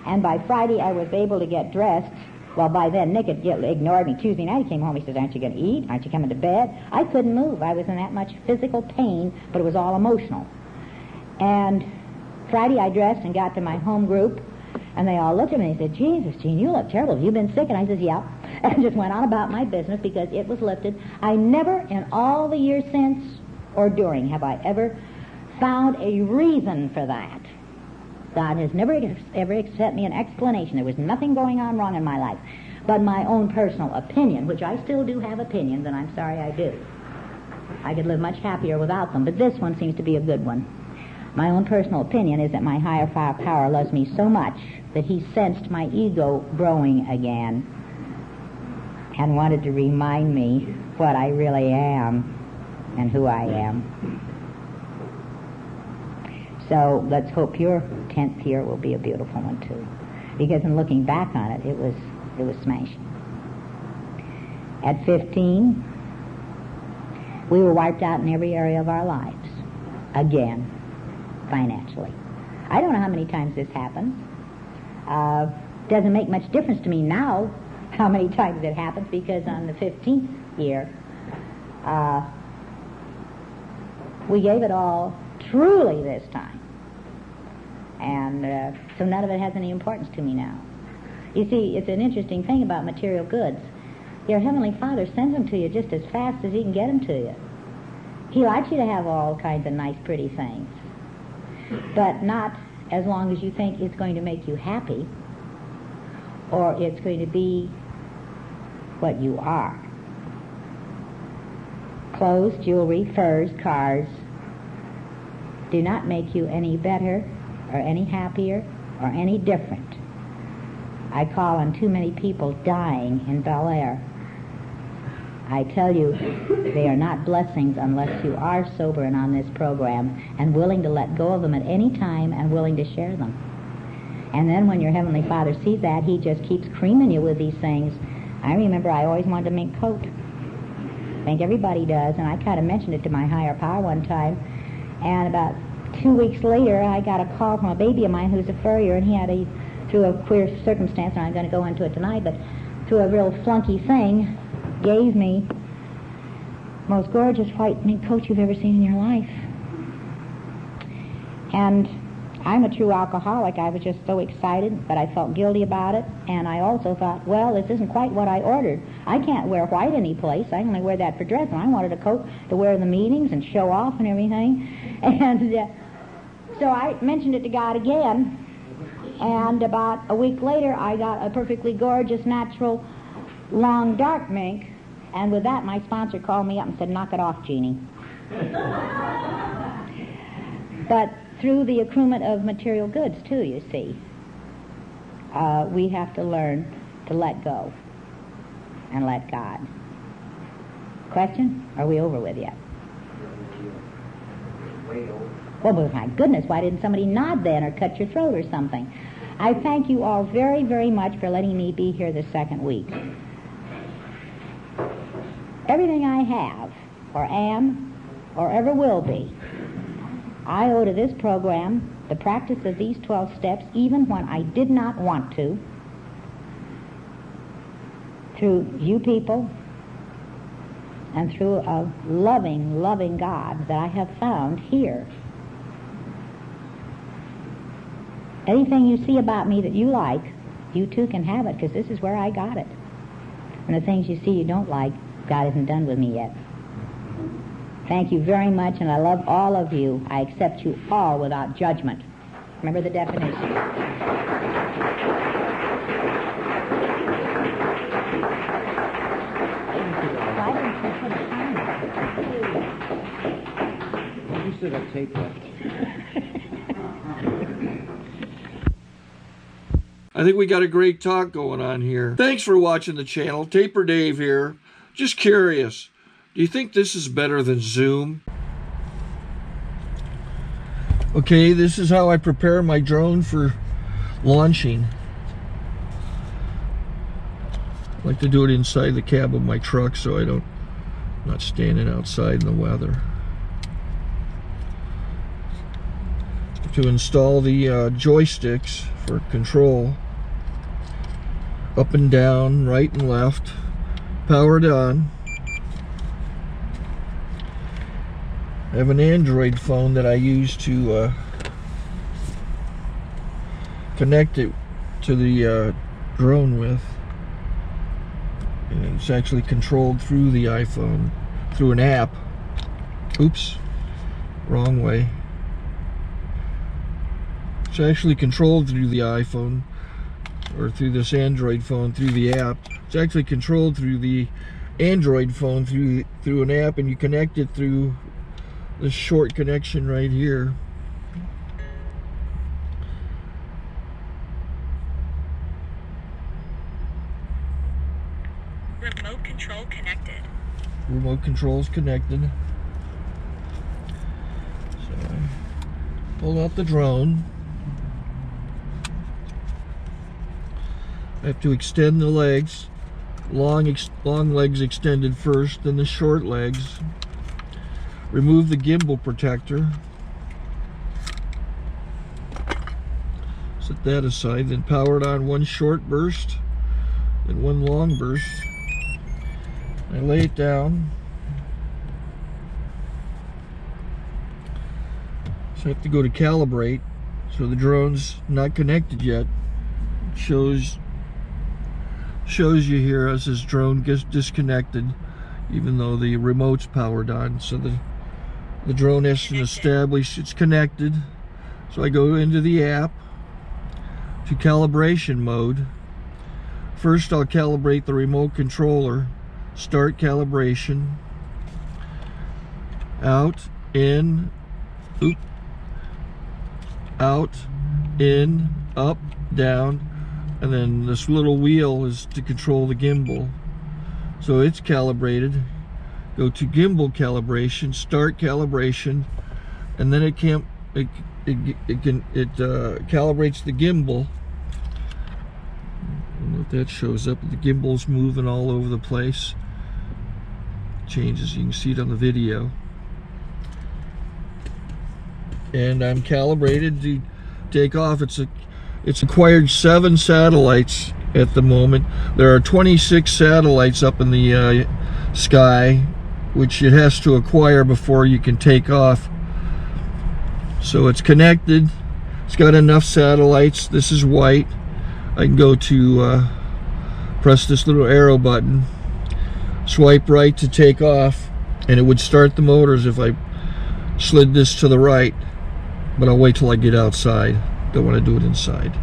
Speaker 2: And by Friday, I was able to get dressed. Well, by then, Nick had ignored me. Tuesday night, he came home. He said, aren't you going to eat? Aren't you coming to bed? I couldn't move. I was in that much physical pain, but it was all emotional. And Friday, I dressed and got to my home group, and they all looked at me and they said, Jesus, Jean, you look terrible. Have you been sick? And I said, yeah. And just went on about my business because it was lifted. I never, in all the years since or during, have I ever found a reason for that. God has never ever sent me an explanation. There was nothing going on wrong in my life, but my own personal opinion, which I still do have opinions, and I'm sorry I do. I could live much happier without them, but this one seems to be a good one. My own personal opinion is that my higher power loves me so much that he sensed my ego growing again and wanted to remind me what I really am and who I am. So let's hope your 10th year will be a beautiful one too, because in looking back on it, it was smashing. At 15, we were wiped out in every area of our lives, again, financially. I don't know how many times this happens. Doesn't make much difference to me now how many times it happens, because on the 15th year, we gave it all truly this time. And so none of it has any importance to me now. You see, it's an interesting thing about material goods. Your Heavenly Father sends them to you just as fast as He can get them to you. He likes you to have all kinds of nice, pretty things, but not as long as you think it's going to make you happy or it's going to be what you are. Clothes, jewelry, furs, cars do not make you any better or any happier or any different. I call on too many people dying in Bel Air. I tell you, they are not blessings unless you are sober and on this program and willing to let go of them at any time and willing to share them. And then when your Heavenly Father sees that, He just keeps creaming you with these things. I remember I always wanted a mink coat. I think everybody does, and I kind of mentioned it to my higher power one time, and about 2 weeks later I got a call from a baby of mine who's a furrier, and he had through a queer circumstance, and I'm going to go into it tonight, but through a real flunky thing, gave me the most gorgeous white mink coat you've ever seen in your life. And I'm a true alcoholic. I was just so excited, but I felt guilty about it, and I also thought, well, this isn't quite what I ordered. I can't wear white any place. I only wear that for dress, and I wanted a coat to wear in the meetings and show off and everything. And so I mentioned it to God again, and about a week later I got a perfectly gorgeous, natural, long, dark mink, and with that my sponsor called me up and said, knock it off, Jeannie. But through the accruement of material goods, too, you see, we have to learn to let go and let God. Question? Are we over with yet? Well, but my goodness, why didn't somebody nod then or cut your throat or something? I thank you all very, very much for letting me be here the second week. Everything I have, or am, or ever will be, I owe to this program the practice of these 12 steps, even when I did not want to, through you people and through a loving, loving God that I have found here. Anything you see about me that you like, you too can have it, because this is where I got it. And the things you see you don't like, God isn't done with me yet. Thank you very much, and I love all of you. I accept you all without judgment. Remember the definition. Why didn't you put a timer?
Speaker 6: You still got tape left.
Speaker 1: I think we got a great talk going on here. Thanks for watching the channel. Taper Dave here. Just curious, do you think this is better than Zoom? Okay, this is how I prepare my drone for launching. I like to do it inside the cab of my truck so I'm not standing outside in the weather. To install the joysticks for control, up and down, right and left, powered on. I have an Android phone that I use to connect it to the drone with. And it's actually controlled through the iPhone, through an app. Oops, wrong way. It's actually controlled through the iPhone, or through this Android phone, through the app. It's actually controlled through the Android phone through an app, and you connect it through this short connection right here.
Speaker 9: Remote control connected.
Speaker 1: Remote control's connected. So I pull out the drone. I have to extend the legs. Long legs extended first, then the short legs. Remove the gimbal protector. Set that aside, then power it on one short burst, then one long burst. I lay it down. So I have to go to calibrate. So the drone's not connected yet. It shows you here as this drone gets disconnected, even though the remote's powered on. So the drone has to establish it's connected. So I go into the app to calibration mode. First I'll calibrate the remote controller. Start calibration. Out, in, out, in, up, down, and then this little wheel is to control the gimbal. So it's calibrated. Go to gimbal calibration, start calibration, and then it calibrates the gimbal. I don't know if that shows up. The gimbal's moving all over the place. Changes, you can see it on the video. And I'm calibrated to take off. It's acquired 7 satellites at the moment. There are 26 satellites up in the sky, which it has to acquire before you can take off. So it's connected. It's got enough satellites. This is white. I can go to press this little arrow button, swipe right to take off, and it would start the motors if I slid this to the right, but I'll wait till I get outside. Don't want to do it inside.